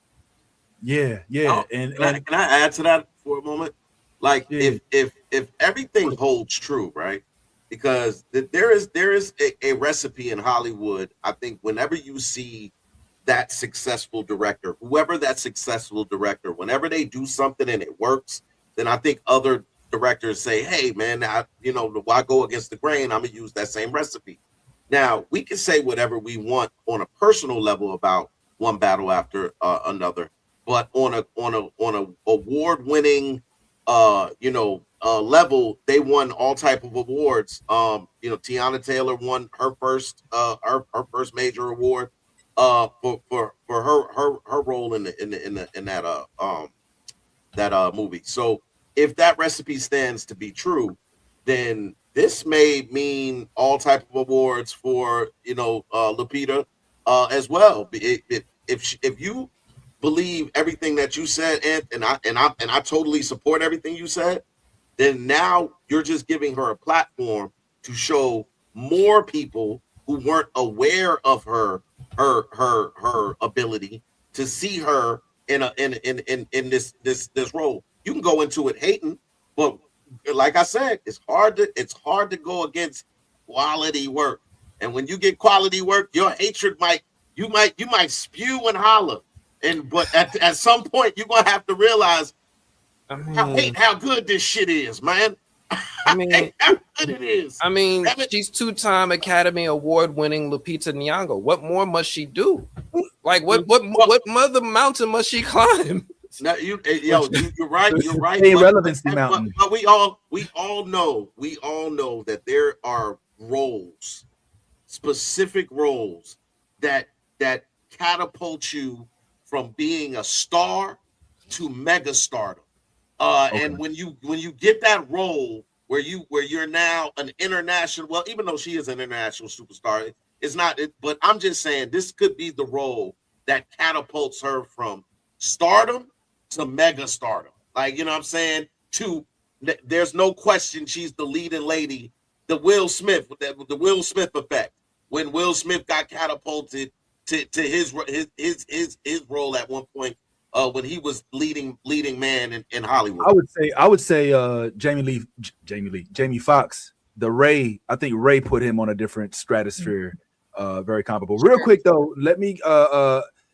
Yeah. Can I add to that for a moment? Like, yeah. if everything holds true, right? Because there is a recipe in Hollywood. I think whenever you see that successful director, whoever that successful director, whenever they do something and it works, then I think other directors say, hey, man, why go against the grain? I'm going to use that same recipe. Now, we can say whatever we want on a personal level about one battle after another, but on a award-winning level, they won all type of awards. Tiana Taylor won her first major award for her role in that movie. So if that recipe stands to be true, then this may mean all type of awards for Lupita as well. If you believe everything that you said, and I totally support everything you said, then now you're just giving her a platform to show more people who weren't aware of her ability to see her in this role. You can go into it hating, but like I said, it's hard to go against quality work. And when you get quality work, your hatred might spew and holler. But at some point you're gonna have to realize how good this shit is, man. I mean, how good it is. I mean, she's two-time Academy Award-winning Lupita Nyong'o. What more must she do? Like, what mother mountain must she climb? No, you're right. You're right. Irrelevancy mountain. But we all know that there are roles, specific roles that catapult you from being a star to mega stardom. And when you get that role where you're now an international, well, even though she is an international superstar, it's not. But I'm just saying this could be the role that catapults her from stardom to mega stardom. Like, you know what I'm saying? There's no question she's the leading lady. The Will Smith effect. When Will Smith got catapulted to his role at one point when he was leading man in Hollywood. I would say Jamie Foxx, I think Ray put him on a different stratosphere, very comparable. Real quick though, let me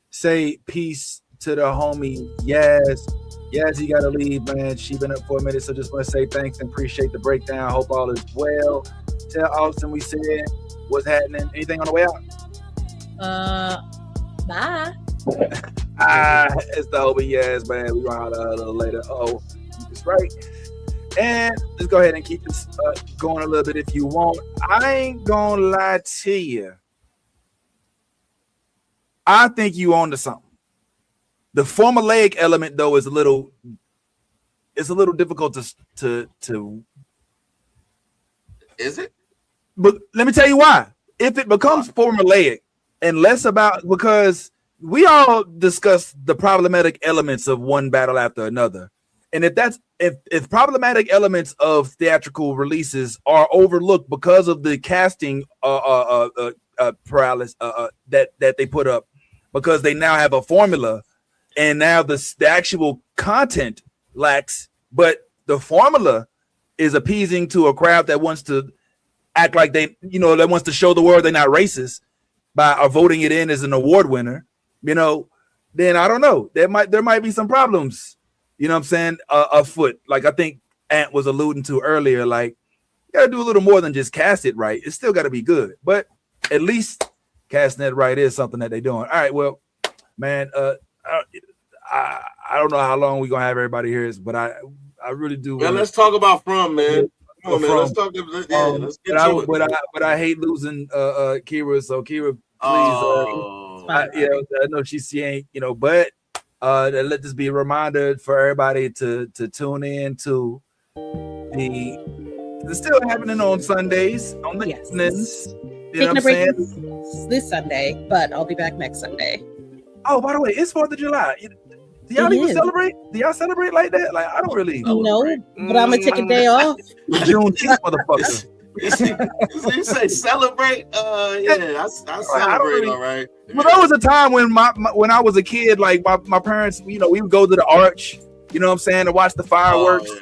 say peace to the homie Yes, you gotta leave, man. She been up for a minute, so just want to say thanks and appreciate the breakdown. Hope all is well. Tell Austin we said what's happening. Anything on the way out? Bye. It's the homie Yes, man. We gonna holler a little later. Oh, that's right. And let's go ahead and keep this going a little bit if you want. I ain't gonna lie to you. I think you on to something. The formulaic element though is a little difficult to Is it? but let me tell you why. If it becomes formulaic and less about, because we all discuss the problematic elements of one battle after another. And if problematic elements of theatrical releases are overlooked because of the casting paralysis that they put up, because they now have a formula and now the actual content lacks, but the formula is appeasing to a crowd that wants to act like that wants to show the world they're not racist by voting it in as an award winner, then I don't know. There might be some problems, you know what I'm saying, afoot. Like I think Ant was alluding to earlier, like you gotta do a little more than just cast it right. It's still gotta be good, but at least casting it right is something that they're doing. All right, well, man, I don't know how long we're gonna have everybody here, but I really do. Man, let's talk about From, man. Come on, man. Let's talk. Let's get to it. But I hate losing Kira. So Kira, please. I know she ain't, but let this be a reminder for everybody to tune in to it's still happening on Sundays on the evenings. Taking a break this Sunday, but I'll be back next Sunday. Oh, by the way, it's 4th of July. Do y'all even celebrate? Do y'all celebrate like that? Like I don't really. No, but I'm gonna take a day off. Juneteenth, motherfucker. You say celebrate? Yeah, I celebrate. All right. Well, there was a time when when I was a kid, like my parents, we would go to the arch, you know what I'm saying, to watch the fireworks,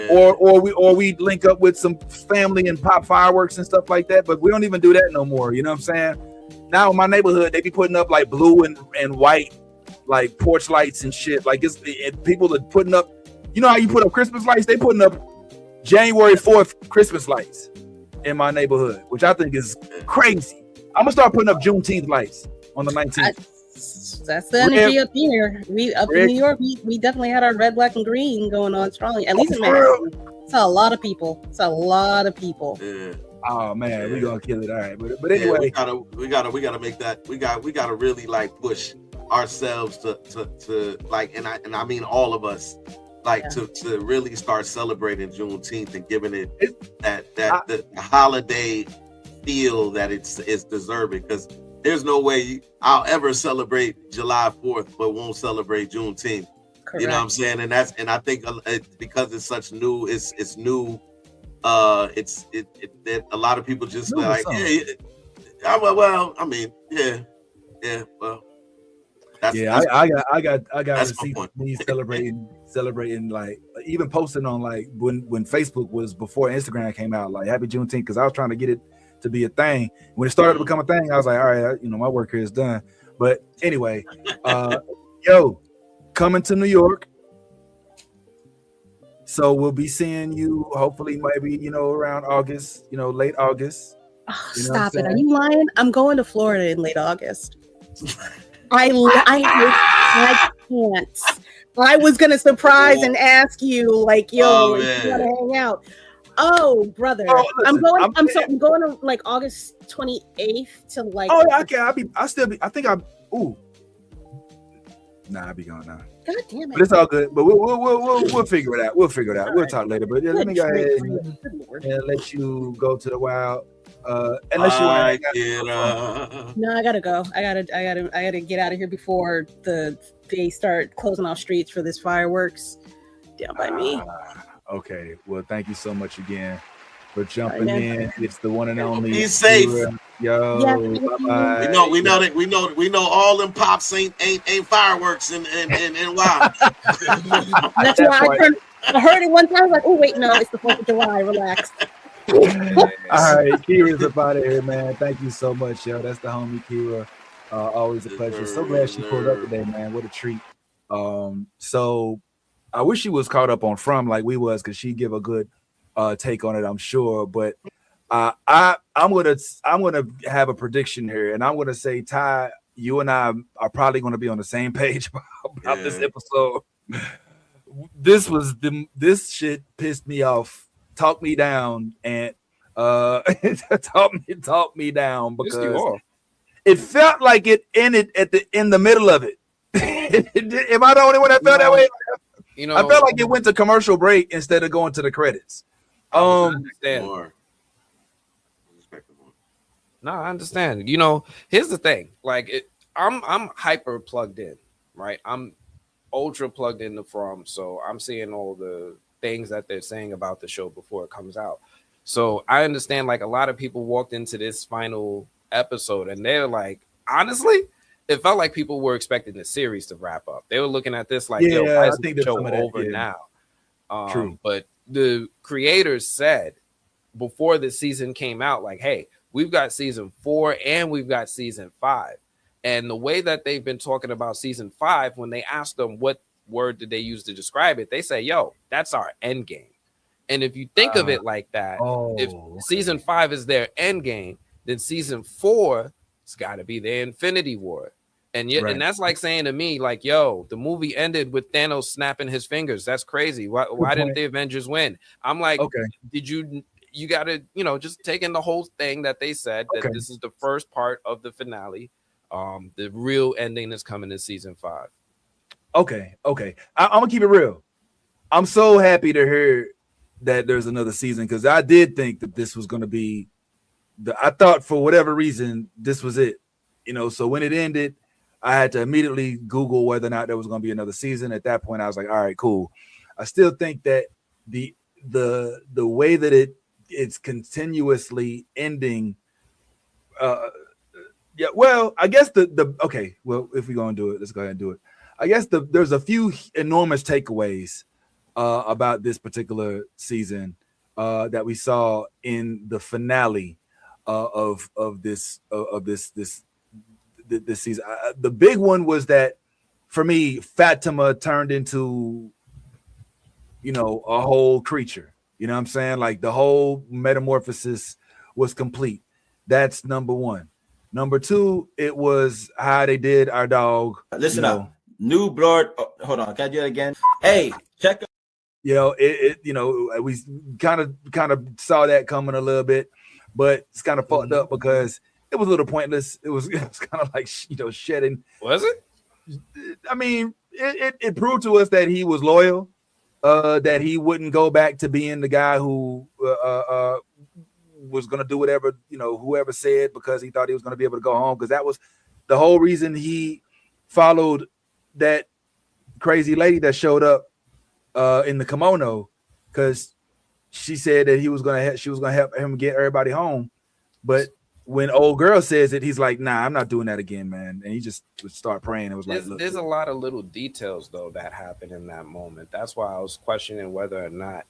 or we'd link up with some family and pop fireworks and stuff like that. But we don't even do that no more. You know what I'm saying? Now in my neighborhood, they be putting up like blue and white, like porch lights and shit. Like people are putting up, how you put up Christmas lights? They putting up January 4th Christmas lights in my neighborhood, which I think is crazy. I'm gonna start putting up Juneteenth lights on the 19th. That's the energy up here. In New York, we definitely had our red, black, and green going on strongly. At least in Manhattan. It's a lot of people. Yeah. Oh man, we gonna kill it. All right, but anyway, we gotta make that. We gotta really like push ourselves to like, and I mean all of us, like to really start celebrating Juneteenth and giving it the holiday feel that it's deserving, because there's no way I'll ever celebrate July 4th but won't celebrate Juneteenth. Correct. You know what I'm saying? And I think because it's such new, it's new. It a lot of people just like, well, I mean, well. I got receipts of me celebrating, like even posting on like when Facebook was before Instagram came out, like Happy Juneteenth, because I was trying to get it to be a thing. When it started to become a thing, I was like, all right, my work here is done. But anyway, coming to New York. So we'll be seeing you hopefully maybe, around August, late August. Oh, stop it. Are you lying? I'm going to Florida in late August. I can't. I was gonna surprise and ask you, like, yo, you wanna hang out? Oh, brother, listen, I'm going to like August 28th to like. Oh, yeah, I'll be gone now. God damn it! But it's all good. But we'll figure it out. We'll We'll talk later. But let me go ahead and let you go to the wild. Unless you No, I gotta go. I gotta get out of here before they start closing off streets for this fireworks down by me. Okay. Well, thank you so much again for jumping in. It's the one and only. Be safe. Yo, bye-bye. We know all them pops ain't fireworks and wow. That's why I heard it one time. I was like, oh wait, no, it's the 4th of July. Relax. All right, Kira's up out of here, man. Thank you so much, yo. That's the homie Kira. Always a pleasure. So glad she pulled up today, man. What a treat. So I wish she was caught up on From like we was, because she'd give a good take on it, I'm sure. But I'm gonna have a prediction here, and I'm gonna say, Ty, you and I are probably gonna be on the same page about this episode. This shit pissed me off. Talk me down, and talk me down, because it felt like it ended in the middle of it. Am I the only one that felt that way? You know, I felt like it went to commercial break instead of going to the credits. I understand. No, I understand. You know, here's the thing. Like, I'm hyper plugged in, right? I'm ultra plugged into From, so I'm seeing all the things that they're saying about the show before it comes out. So I understand. Like, a lot of people walked into this final episode and they're like, honestly, it felt like people were expecting the series to wrap up. They were looking at this like, yo, why is the show over now? True. But the creators said before the season came out, like, hey, we've got season 4 and we've got season 5. And the way that they've been talking about season 5, when they asked them what word did they use to describe it, they say, yo, that's our end game. And if you think of it like that, if season 5 is their end game, then season 4 it's got to be the Infinity War. And yet, and that's like saying to me, like, yo, the movie ended with Thanos snapping his fingers. That's crazy. Why didn't the Avengers win? I'm like, did you got to, you know, just take in the whole thing that they said that this is the first part of the finale. The real ending is coming in season 5. Okay. I'm gonna keep it real. I'm so happy to hear that there's another season because I did think that this was gonna be I thought for whatever reason this was it. You know, so when it ended, I had to immediately Google whether or not there was gonna be another season. At that point, I was like, all right, cool. I still think that the way that it's continuously ending yeah, well, I guess okay, well, if we're gonna do it, let's go ahead and do it. I guess there's a few enormous takeaways about this particular season that we saw in the finale of this season. The big one was that for me, Fatima turned into, you know, a whole creature. You know what I'm saying? Like the whole metamorphosis was complete. That's number one. Number two, it was how they did our dog. Listen up. New blood. Oh, hold on. Can I do it again? Hey, check. You know, you know, we kind of saw that coming a little bit, but it's kind of fucked up because it was a little pointless. It was kind of like, you know, shedding. Was it? I mean, it proved to us that he was loyal, that he wouldn't go back to being the guy who was going to do whatever, you know, whoever said, because he thought he was going to be able to go home, because that was the whole reason he followed that crazy lady that showed up in the kimono, because she said that she was going to help him get everybody home. But when old girl says it, he's like, nah, I'm not doing that again, man. And he just would start praying. It was like, look, there's a lot of little details though that happened in that moment. That's why I was questioning whether or not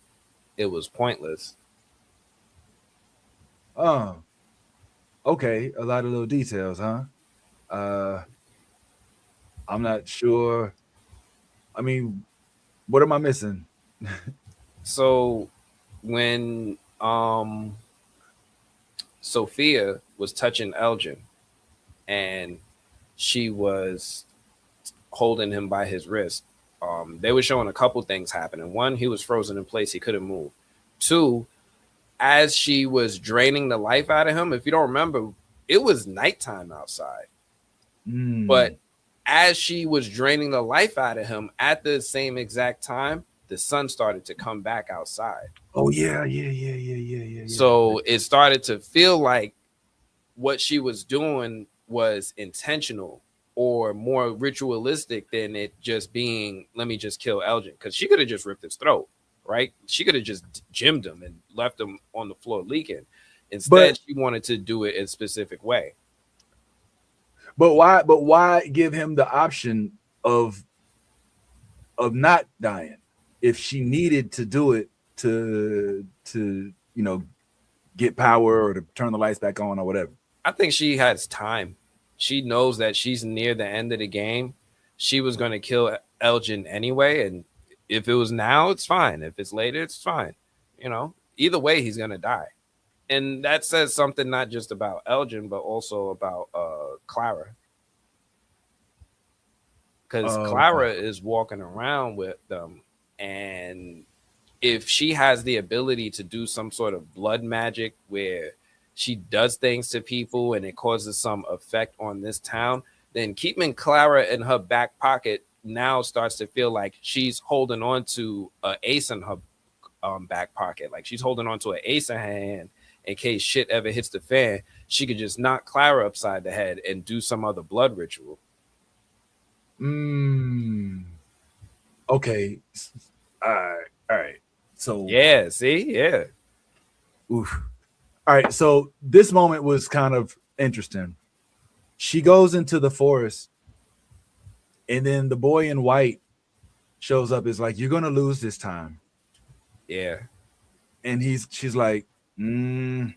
it was pointless. Okay, a lot of little details, huh? I'm not sure. I mean, what am I missing? So when Sophia was touching Elgin and she was holding him by his wrist, they were showing a couple things happening. One, he was frozen in place, he couldn't move. Two, as she was draining the life out of him, if you don't remember, it was nighttime outside. But as she was draining the life out of him, at the same exact time, the sun started to come back outside. Oh yeah. So it started to feel like what she was doing was intentional or more ritualistic than it just being, let me just kill Elgin, because she could have just ripped his throat, right? She could have just gymmed him and left him on the floor leaking. Instead, she wanted to do it in a specific way. But why give him the option of not dying if she needed to do it to you know, get power or to turn the lights back on or whatever? I think she has time. She knows that she's near the end of the game. She was going to kill Elgin anyway, and if it was now, it's fine. If it's later, it's fine. You know, either way, he's going to die. And that says something not just about Elgin, but also about Clara. Because Clara is walking around with them. And if she has the ability to do some sort of blood magic where she does things to people and it causes some effect on this town, then keeping Clara in her back pocket now starts to feel like she's holding on to an ace in her back pocket. Like she's holding on to an ace in her hand in case shit ever hits the fan. She could just knock Clara upside the head and do some other blood ritual. Okay. All right. So yeah, see, yeah. Oof. All right. So this moment was kind of interesting. She goes into the forest, and then the boy in white shows up. Is like, "You're gonna lose this time." Yeah. And she's like, or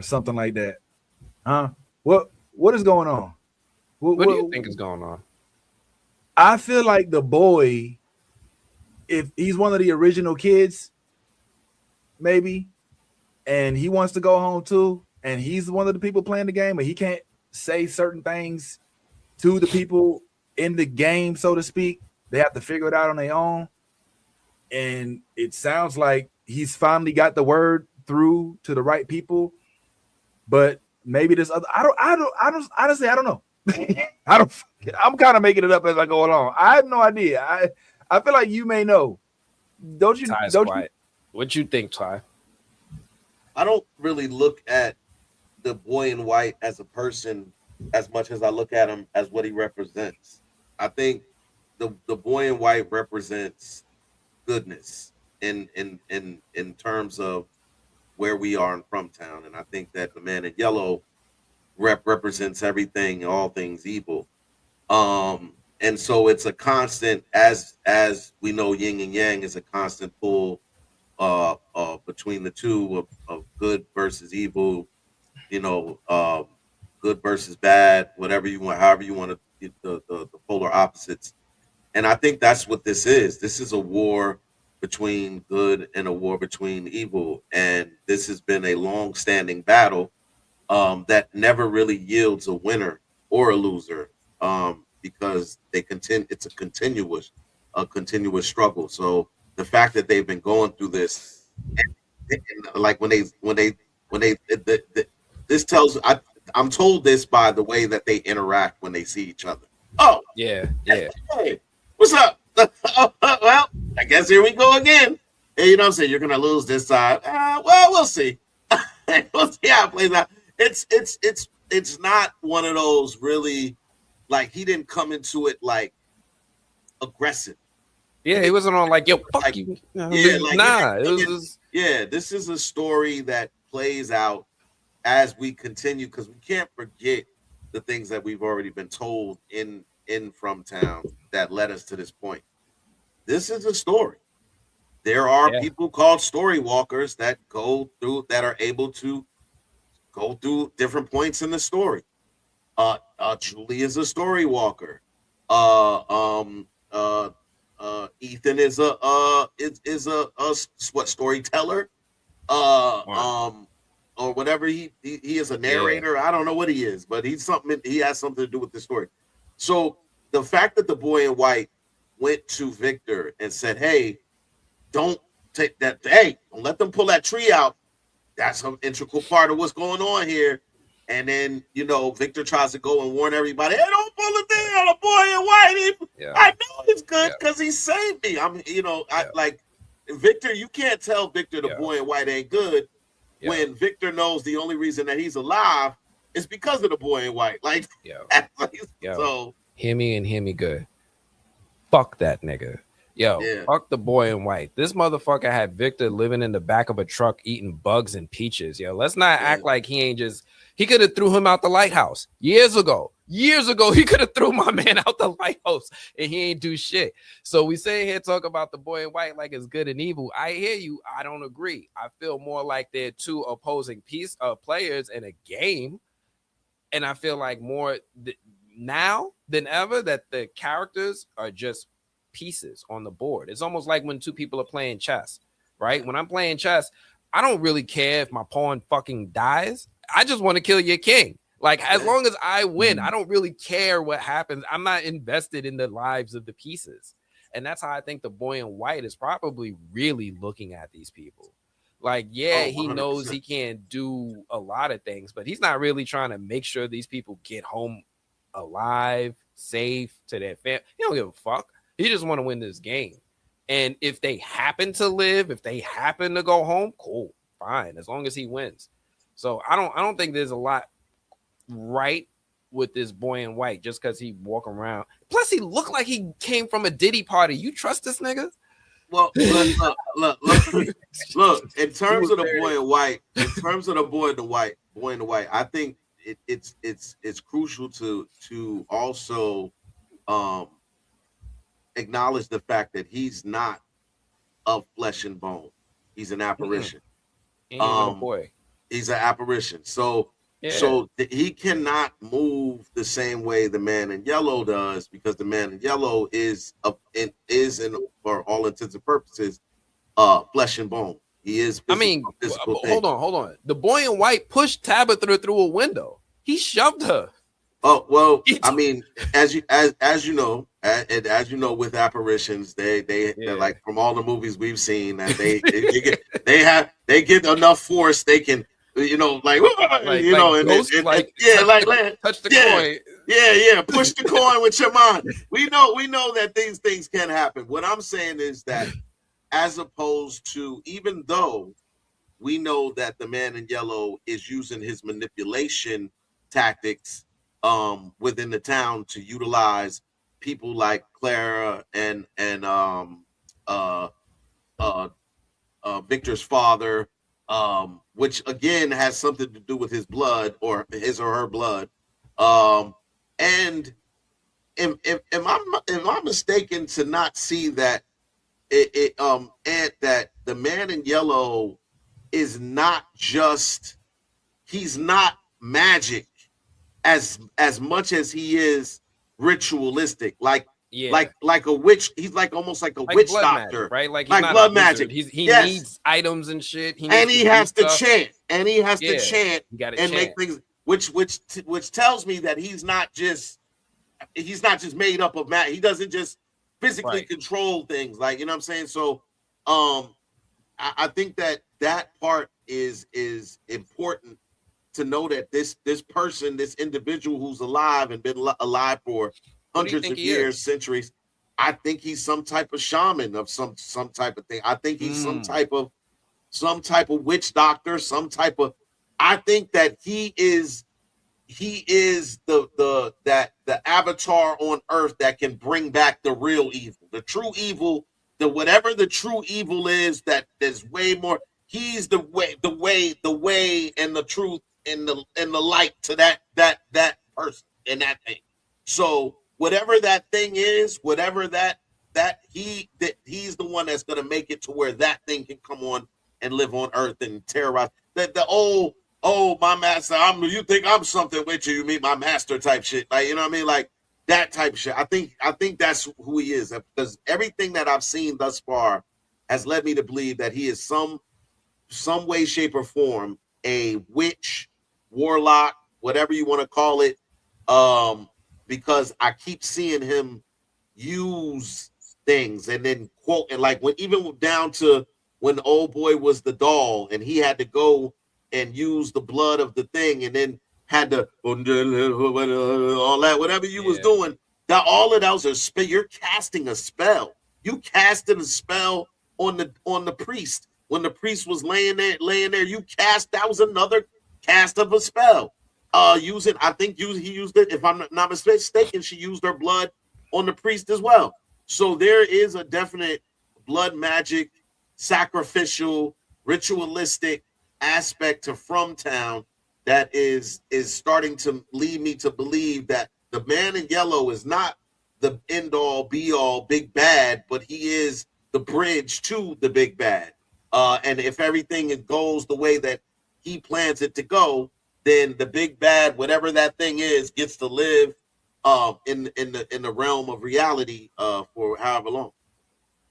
something like that. Huh? What is going on? What do you think is going on? I feel like the boy, if he's one of the original kids, maybe, and he wants to go home too, and he's one of the people playing the game, but he can't say certain things to the people in the game, so to speak. They have to figure it out on their own. And it sounds like he's finally got the word through to the right people, but maybe this other, honestly, I don't know. I'm kind of making it up as I go along. I have no idea. I feel like you may know. Don't you? Ty's don't quiet. What you think, Ty? I don't really look at the boy in white as a person as much as I look at him as what he represents. I think the boy in white represents goodness in terms of where we are in Frumtown, and I think that the man in yellow represents everything, all things evil. And so it's a constant, as we know, yin and yang is a constant pull between the two of good versus evil, good versus bad, whatever you want, however you want to, the polar opposites. And I think that's what this is. This is a war between good and a war between evil. And this has been a long-standing battle that never really yields a winner or a loser, because it's a continuous struggle. So the fact that they've been going through this, and like this tells, I'm told this by the way that they interact when they see each other. Oh, yeah. Hey, what's up? Well, I guess here we go again. Hey, you know what I'm saying? You're gonna lose this time. Well, we'll see. We'll see how it plays out. It's not one of those really, like, he didn't come into it like aggressive. Yeah, he wasn't on like, yo, fuck like, you. Yeah, like, nah, it was just... Yeah, this is a story that plays out as we continue, because we can't forget the things that we've already been told in Frumtown that led us to this point. This is a story. There are people called story walkers that are able to go through different points in the story. Julie is a story walker. Ethan is a storyteller. Or whatever he is, a narrator. I don't know what he is, but he has something to do with the story. So the fact that the boy in white went to Victor and said, "Hey, don't take that. Hey, don't let them pull that tree out. That's an integral part of what's going on here." And then, Victor tries to go and warn everybody, "Hey, don't pull the thing on a boy in white. I know he's good because he saved me." Like Victor, you can't tell Victor the boy in white ain't good when Victor knows the only reason that he's alive is because of the boy in white. Like, so hear me and hear me good. Fuck that nigga. Fuck the boy in white. This motherfucker had Victor living in the back of a truck eating bugs and peaches. Let's not act like he could have threw him out the lighthouse years ago. He could have threw my man out the lighthouse and he ain't do shit. So we say here talk about the boy in white like it's good and evil. I hear you. I don't agree. I feel more like they're two opposing players in a game. And I feel like more now than ever that the characters are just pieces on the board. It's almost like when two people are playing chess, right? When I'm playing chess, I don't really care if my pawn fucking dies. I just want to kill your king. Like, as long as I win, I don't really care what happens. I'm not invested in the lives of the pieces. And that's how I think the boy in white is probably really looking at these people. Like, he knows he can't do a lot of things, but he's not really trying to make sure these people get home alive, safe to their family. He don't give a fuck. He just want to win this game. And if they happen to live, if they happen to go home, cool, fine, as long as he wins. So I don't think there's a lot right with this boy in white just because he walk around. Plus, he looked like he came from a Diddy party. You trust this nigga? Well, look. In terms of the boy in white, I think it's crucial to also acknowledge the fact that he's not of flesh and bone. He's an apparition. He ain't even a boy. He's an apparition. So he cannot move the same way the man in yellow does, because the man in yellow is for all intents and purposes flesh and bone. He is physical thing. Hold on. The boy in white pushed Tabitha through a window. He shoved her. Oh well, I mean, as you know, with apparitions, they're like, from all the movies we've seen, that they get enough force, they can, touch the coin. Push the coin with your mind. We know that these things can happen. What I'm saying is that, as opposed to, even though we know that the man in yellow is using his manipulation tactics within the town to utilize people like Clara and Victor's father, which again has something to do with his blood, or his or her blood. And am I mistaken to not see that and that the man in yellow is not just, he's not magic as much as he is ritualistic, like a witch. He's like almost like a witch doctor, magic, right? Like, he's like blood magic. He needs items and shit. He has to chant, and make things, which tells me that he's not just made up of magic. He doesn't just physically control things, like, you know what I'm saying? So I think that part is important to know, that this person, this individual who's alive and been alive for hundreds of years, centuries, I think he's some type of shaman of some type of thing. I think he's some type of witch doctor, I think that he is the avatar on earth that can bring back the real evil, the true evil, whatever the true evil is, that there's way more. He's the way and the truth and the light to that person and that thing. So whatever that thing is, whatever he's the one that's gonna make it to where that thing can come on and live on earth and terrorize the old, my master, you think I'm something with you meet my master type shit, like, you know what I mean, like that type of shit. I think that's who he is, because everything that I've seen thus far has led me to believe that he is some way, shape, or form a witch, warlock, whatever you want to call it, because I keep seeing him use things and then quote, and like even down to when the old boy was the doll and he had to go and use the blood of the thing, and then had to all that, whatever you was doing, that all of those are spell. You're casting a spell. You casted a spell on the priest. When the priest was laying there, you cast, that was another cast of a spell. He used it, if I'm not mistaken, she used her blood on the priest as well. So there is a definite blood magic, sacrificial, ritualistic aspect to From Town that is starting to lead me to believe that the man in yellow is not the end all be all big bad, but he is the bridge to the big bad. And if everything goes the way that he plans it to go, then the big bad, whatever that thing is, gets to live in the realm of reality for however long.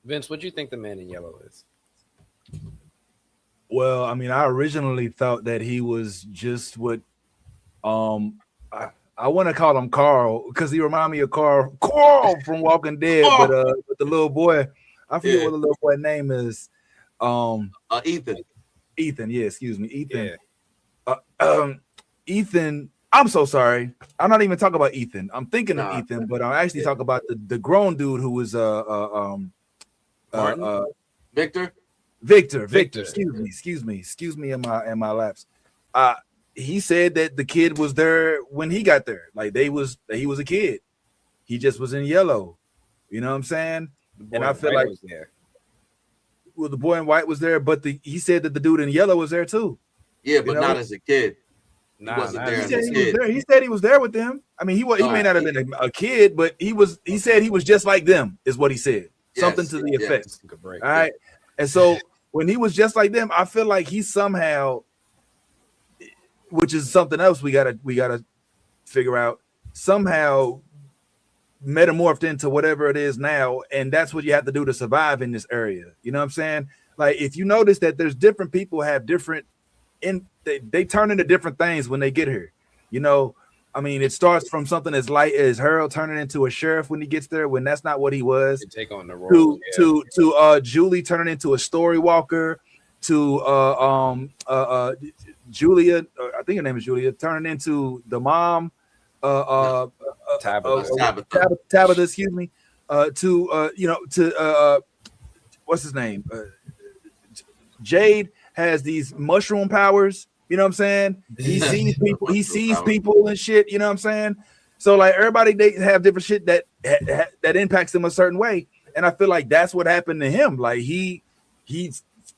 Vince, what do you think the man in yellow is? Well, I mean, I originally thought that he was just what I want to call him Carl, because he reminded me of Carl from Walking Dead, but the little boy, I forget what the little boy's name is. Ethan. Yeah, excuse me, Ethan. Yeah. Ethan, I'm so sorry. I'm not even talking about Ethan. I'm thinking Nah. of Ethan, but I'm actually talking about the grown dude who was Martin? Victor. Victor. Victor. Excuse me in my laps. He said that the kid was there when he got there. Like he was a kid. He just was in yellow. You know what I'm saying? And I feel like was there. Well, the boy in white was there, but he said that the dude in yellow was there too. Yeah, but not as a kid. He Nah, wasn't not there as He as said a he was kid. there. He said he was there with them. I mean, he may not have been a kid, but he said he was just like them, is what he said. Something to the effect. Took a break. All right. And so when he was just like them, I feel like he somehow, which is something else we gotta figure out, somehow metamorphed into whatever it is now, and that's what you have to do to survive in this area. You know what I'm saying? Like if you notice that there's different people have different they turn into different things when they get here. You know, I mean, it starts from something as light as Harold turning into a sheriff when he gets there, when that's not what he was. To take on the role. To Julie turning into a story walker, to Julia, I think her name is Julia, turning into the mom, Tabitha, excuse me, what's his name? Jade has these mushroom powers. You know what I'm saying? He sees people. He sees people and shit. You know what I'm saying? So like everybody, they have different shit that impacts them a certain way, and I feel like that's what happened to him. Like he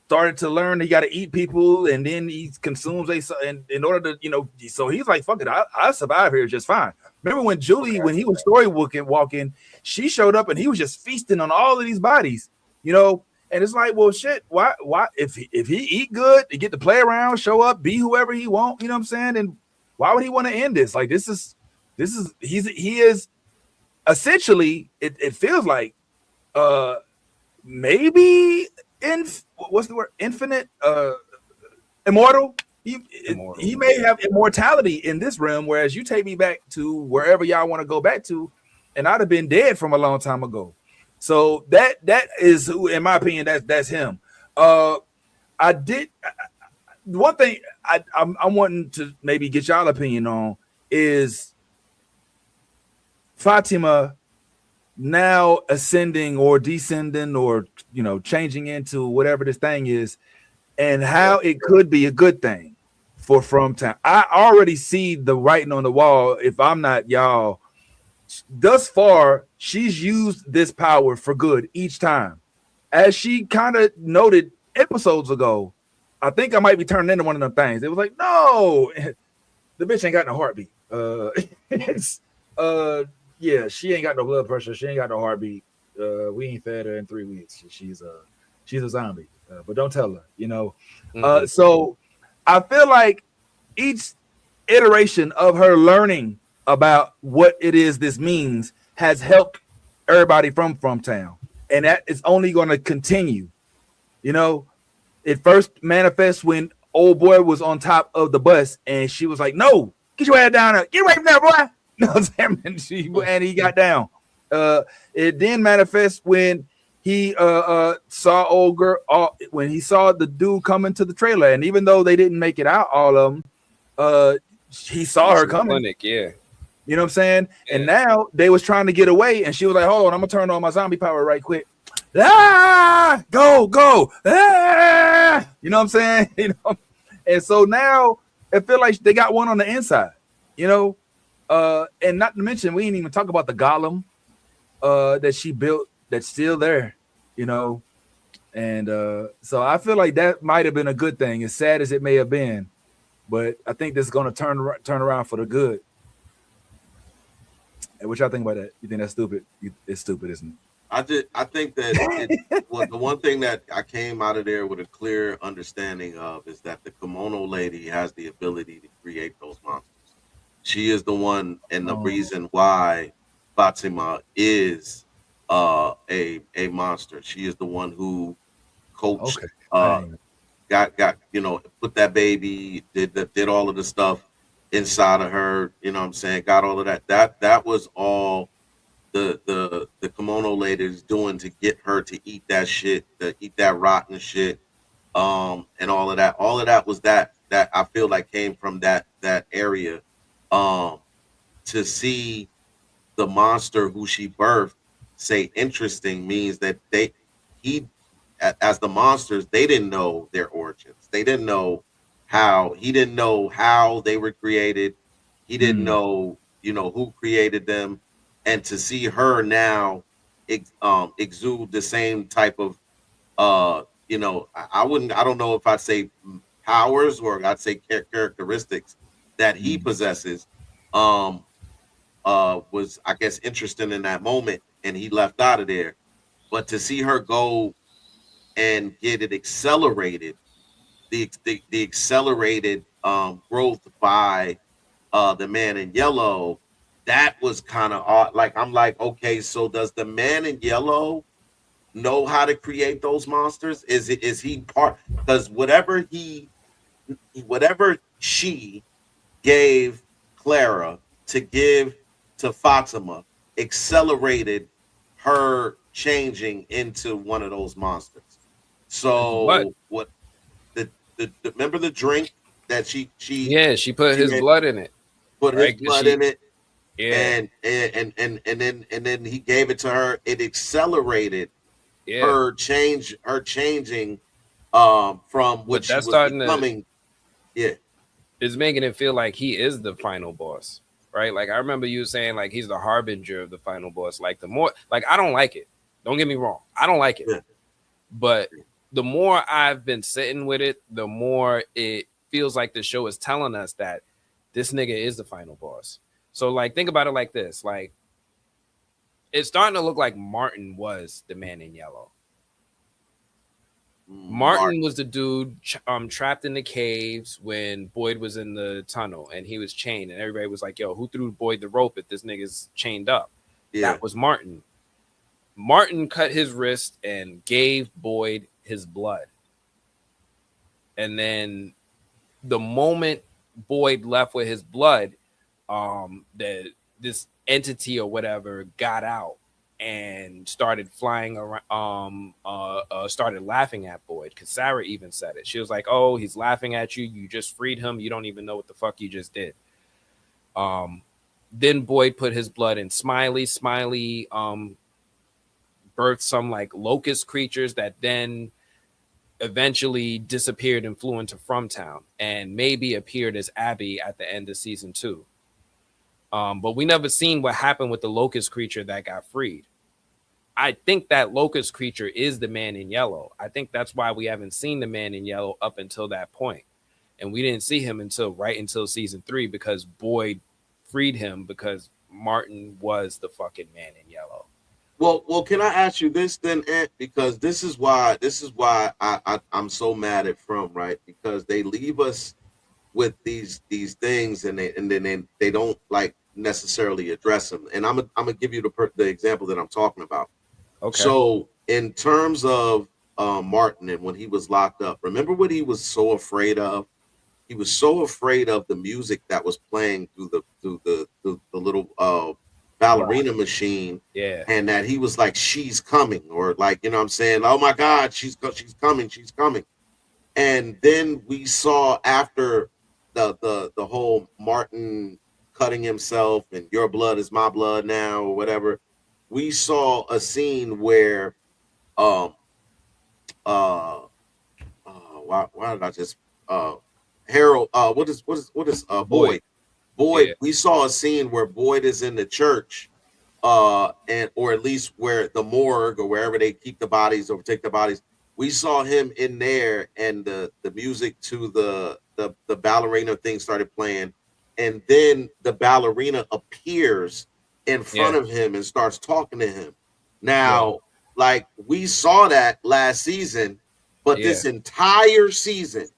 started to learn he got to eat people, and then he consumes in order to So he's like, fuck it, I survive here just fine. Remember when Julie, when he was story walking, she showed up and he was just feasting on all of these bodies, And it's like, well, shit. Why? If he eat good, he get to play around, show up, be whoever he want. You know what I'm saying? And why would he want to end this? Like he is essentially. It feels like, maybe what's the word? Infinite, immortal. He may have immortality in this realm, whereas you take me back to wherever y'all want to go back to, and I'd have been dead from a long time ago. So that is, in my opinion, that's him. One thing I'm wanting to maybe get y'all opinion on is Fatima now ascending or descending or changing into whatever this thing is, and how it could be a good thing for From Town. I already see the writing on the wall. If I'm not y'all, thus far, she's used this power for good each time. As she kind of noted episodes ago, I think I might be turning into one of them things. It was like, no, the bitch ain't got no heartbeat. Yeah, she ain't got no blood pressure. She ain't got no heartbeat. We ain't fed her in 3 weeks. She's a zombie. But don't tell her, Mm-hmm. So I feel like each iteration of her learning about what it is this means has helped everybody from Town, and that is only going to continue. It first manifests when old boy was on top of the bus and she was like, no, get your ass down there, get away from there, boy. You know what I'm saying? And he got down. It then manifests when he saw old girl, when he saw the dude coming to the trailer, and even though they didn't make it out, all of them, he saw her coming. Clinic, yeah. You know what I'm saying? Yeah. And now they was trying to get away, and she was like, hold on, I'm gonna turn on my zombie power right quick. Ah, go. Ah! You know what I'm saying? And so now I feel like they got one on the inside, and not to mention, we didn't even talk about the golem that she built that's still there, and so I feel like that might have been a good thing, as sad as it may have been, but I think this is going to turn around for the good. And what y'all think about that? You think that's stupid? It's stupid, isn't it? I think that the one thing that I came out of there with a clear understanding of is that the kimono lady has the ability to create those monsters. She is the one, and the reason why Fatima is a monster. She is the one who coached, got put that baby, did all of the stuff inside of her. You know what I'm saying? Got all of that. That was all the kimono lady is doing to get her to eat that shit, to eat that rotten shit, and all of that. All of that was that I feel like came from that area um, to see the monster who she birthed say interesting means that he as the monsters, they didn't know their origins. They didn't know he didn't know how they were created. He didn't Mm. know, who created them. And to see her now exude the same type of I don't know if I'd say powers or I'd say characteristics that he Mm. possesses. Was, I guess, interesting in that moment, and he left out of there. But to see her go and get it accelerated, the accelerated growth by the Man in Yellow, that was kind of odd. Like, I'm like, okay, so does the Man in Yellow know how to create those monsters? Is he part? Because whatever she gave Clara to give to Fatima accelerated her changing into one of those monsters. His blood. So what remember the drink that Yeah, she put she his made, blood in it, put his right? 'Cause blood in it, yeah, and then he gave it to her. It accelerated yeah. her changing from what But she that's was starting to becoming. Yeah. is making it feel like he is the final boss, right? Like I remember you saying like he's the harbinger of the final boss. Like the more like I don't like it. Don't get me wrong, I don't like it. Yeah. But the more I've been sitting with it, the more it feels like the show is telling us that this nigga is the final boss. So like think about it like this. Like it's starting to look like Martin was the Man in Yellow. Martin was the dude trapped in the caves when Boyd was in the tunnel and he was chained, and everybody was like, yo, who threw Boyd the rope if this nigga's chained up? Yeah. That was Martin. Martin cut his wrist and gave Boyd his blood. And then the moment Boyd left with his blood, this entity or whatever got out and started flying around, started laughing at Boyd, because Sarah even said it. She was like, oh, he's laughing at you. You just freed him. You don't even know what the fuck you just did. Then Boyd put his blood in Smiley. Smiley birthed some like locust creatures that then eventually disappeared and flew into Fromtown and maybe appeared as Abby at the end of season 2. But we never seen what happened with the locust creature that got freed. I think that locust creature is the Man in Yellow. I think that's why we haven't seen the Man in Yellow up until that point. And we didn't see him until season 3, because Boyd freed him because Martin was the fucking Man in Yellow. Well, can I ask you this then, Ant? Because this is why I'm so mad at From, right? Because they leave us with these things, and then they don't like necessarily address them. And I'm gonna give you the example that I'm talking about. Okay. So in terms of Martin, and when he was locked up, remember what he was so afraid of? He was so afraid of the music that was playing through the little ballerina machine. Yeah. And that he was like, she's coming, or like, you know what I'm saying, oh my God, she's coming. And then we saw, after the whole Martin cutting himself and your blood is my blood now, or whatever, we saw a scene where why did I just Harold what is Boyd. Yeah. We saw a scene where Boyd is in the church, and or at least where the morgue or wherever they keep the bodies or take the bodies. We saw him in there, and the music to the ballerina thing started playing, and then the ballerina appears in front of him and starts talking to him. Now, like, we saw that last season, but this entire season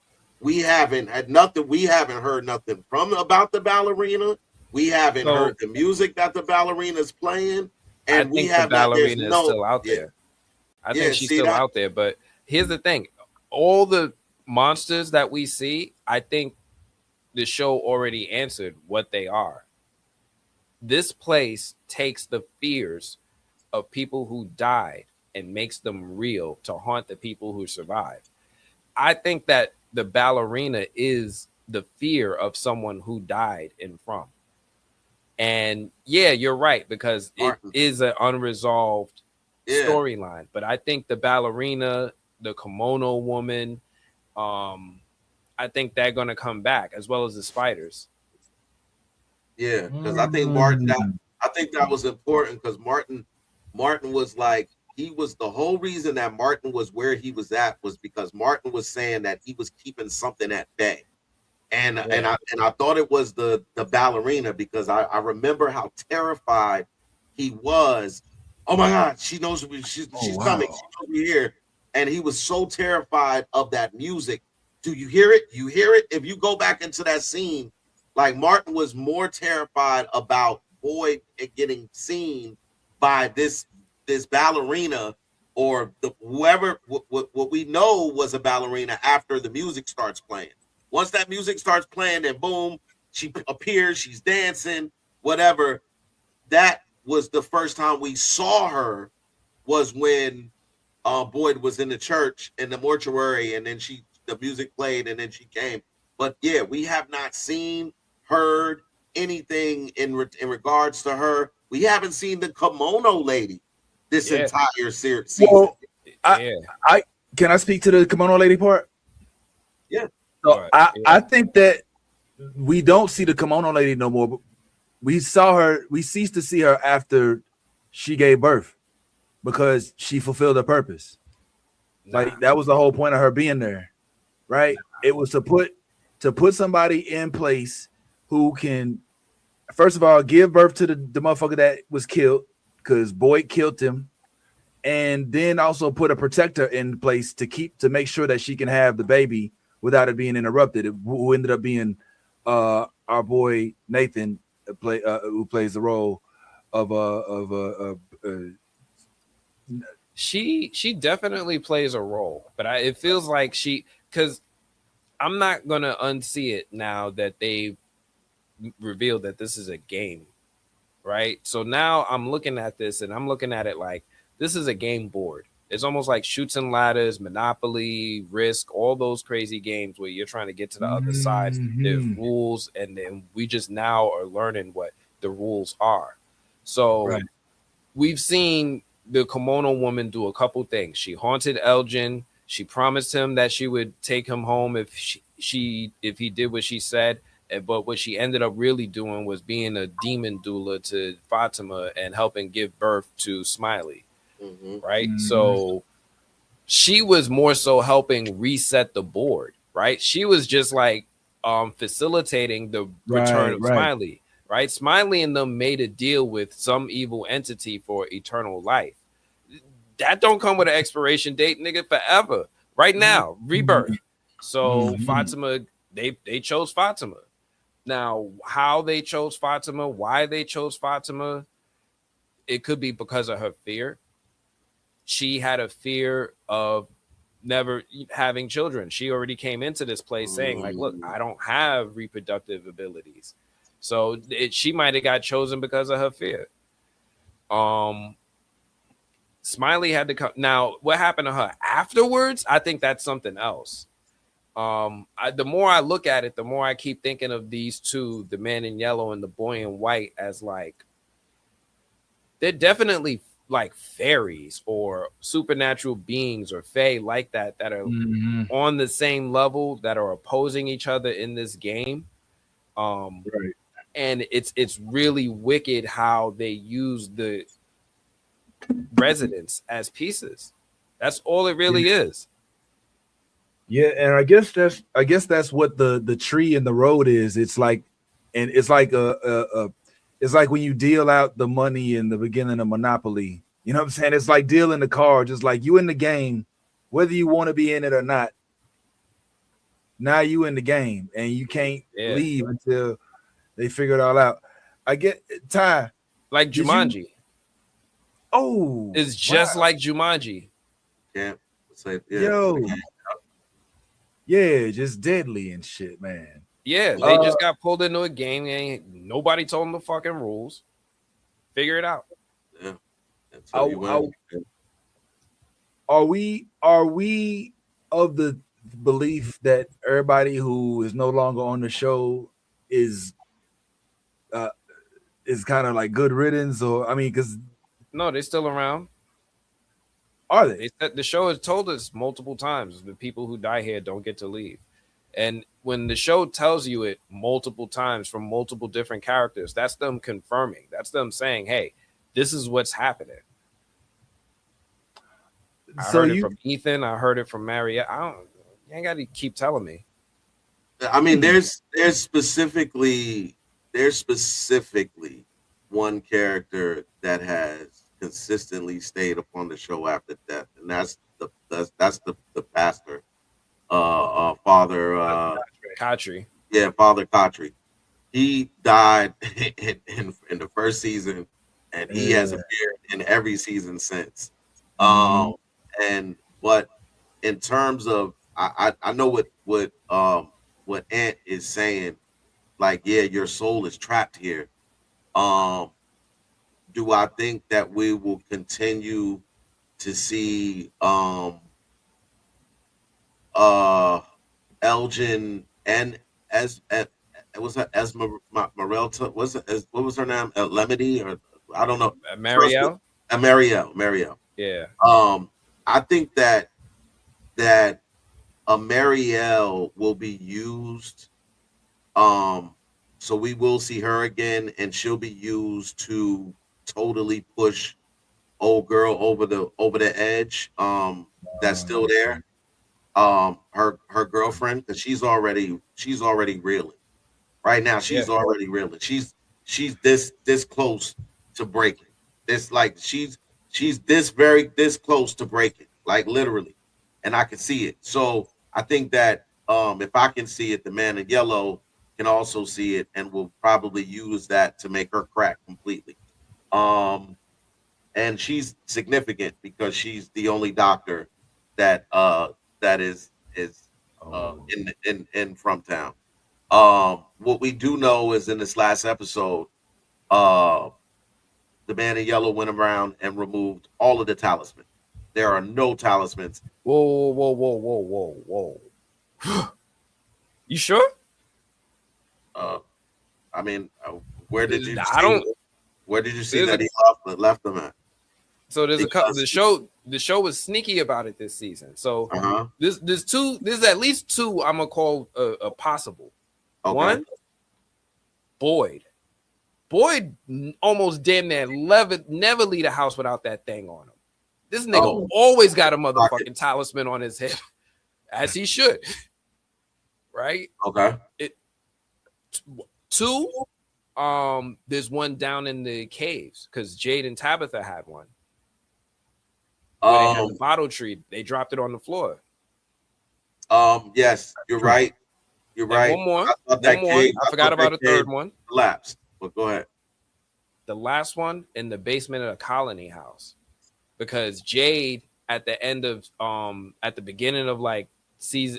we haven't had nothing. We haven't heard nothing from about the ballerina. We haven't heard the music that the ballerina is playing, and we have the ballerina is still out there. I think she's still out there. But here's the thing: all the monsters that we see, I think the show already answered what they are. This place takes the fears of people who died and makes them real to haunt the people who survived. I think that the ballerina is the fear of someone who died in From. And yeah, you're right, because it Martin. is an unresolved Yeah. storyline. But I think the ballerina, the kimono woman, I think they're gonna come back, as well as the spiders. Yeah, because I think Martin. I think that was important because Martin was like, he was the whole reason that Martin was where he was at was because Martin was saying that he was keeping something at bay. And I thought it was the ballerina, because I remember how terrified he was. Oh my God, she knows she's coming. She knows we're here. And he was so terrified of that music. Do you hear it? You hear it? If you go back into that scene, like, Martin was more terrified about Boyd getting seen by this ballerina, or whoever what we know was a ballerina, after the music starts playing. Once that music starts playing, and boom, she appears, she's dancing, whatever. That was the first time we saw her, was when Boyd was in the church, in the mortuary, and then the music played, and then she came. But yeah, we have not seen, heard anything in regards to her. We haven't seen the kimono lady this entire season. Well, I can I speak to the kimono lady part? Yeah. So I think that we don't see the kimono lady no more. But we ceased to see her after she gave birth, because she fulfilled her purpose. Like, that was the whole point of her being there, right? It was to put somebody in place who can, first of all, give birth to the motherfucker that was killed, because Boyd killed him, and then also put a protector in place to make sure that she can have the baby without it being interrupted. Who ended up being our boy Nathan, who plays the role of she definitely plays a role, but it feels like because I'm not gonna unsee it now that they revealed that this is a game, right? So now I'm looking at this, and I'm looking at it like this is a game board. It's almost like Chutes and Ladders, Monopoly, Risk, all those crazy games where you're trying to get to the other side. There's rules, and then we just now are learning what the rules are. So we've seen the kimono woman do a couple things. She haunted Elgin. She promised him that she would take him home if he did what she said. But what she ended up really doing was being a demon doula to Fatima and helping give birth to Smiley. Right. So she was more so helping reset the board. Right. She was just like facilitating the return of Smiley. Right. Smiley and them made a deal with some evil entity for eternal life. That don't come with an expiration date, nigga, forever. Right now, rebirth. So Fatima, they chose Fatima. Now, how they chose Fatima, why they chose Fatima, it could be because of her fear. She had a fear of never having children. She already came into this place saying, like, look, I don't have reproductive abilities. So she might have got chosen because of her fear. Smiley had to come. Now, what happened to her afterwards? I think that's something else. The more I look at it, the more I keep thinking of these two, the man in yellow and the boy in white, as like, they're definitely like fairies or supernatural beings or fae like that are on the same level, that are opposing each other in this game. And it's really wicked how they use the residents as pieces. That's all it really is. Yeah, and I guess that's what the tree in the road is. It's like, and it's like it's like when you deal out the money in the beginning of Monopoly. You know what I'm saying? It's like dealing the card, just like you in the game, whether you want to be in it or not. Now you in the game, and you can't leave until they figure it all out. I get Ty, like Jumanji. It's just like Jumanji. Yeah. Yeah, just deadly and shit, man. Yeah, they just got pulled into a game. Ain't nobody told them the fucking rules. Figure it out. Yeah. Are we of the belief that everybody who is no longer on the show is is kind of like good riddance, or I mean, because No, they're still around. are they? The show has told us multiple times the people who die here don't get to leave. And when the show tells you it multiple times from multiple different characters, that's them confirming. That's them saying, hey, this is what's happening. I heard it from Ethan. I heard it from Mariette. You ain't got to keep telling me. I mean, there's specifically one character that has consistently stayed upon the show after death, and that's the pastor, Father Katri. Yeah, Father Katri. He died in the first season, and he has appeared in every season since. But in terms of, I know what Ant is saying, like, yeah, your soul is trapped here. Do I think that we will continue to see Elgin and was that Esmeralda? What was her name? Lemedy, or I don't know. Marielle. Marielle. Yeah. I think that Marielle will be used. So we will see her again, and she'll be used to totally push old girl over the edge. That's still there. Her girlfriend, because she's already reeling. Right now, she's already reeling. She's this close to breaking. It's like she's this close to breaking, like literally, and I can see it. So I think that if I can see it, the man in yellow can also see it, and will probably use that to make her crack completely. And she's significant because she's the only doctor that is in from town. What we do know is in this last episode, the man in yellow went around and removed all of the talismans. There are no talismans. Whoa. You sure? I mean, where did you see There's that he left them at? So there's a couple. The show was sneaky about it this season. So there's at least two I'm gonna call a possible. Okay. One, Boyd almost damn near never leave the house without that thing on him. This nigga always got a motherfucking talisman on his head, as he should. Right? Okay. Two, there's one down in the caves because Jade and Tabitha had one. They had the bottle tree. They dropped it on the floor. Yes, you're right. You're right. One more. I forgot about a third one. Collapsed. But go ahead. The last one in the basement of a colony house, because Jade at the end of at the beginning of like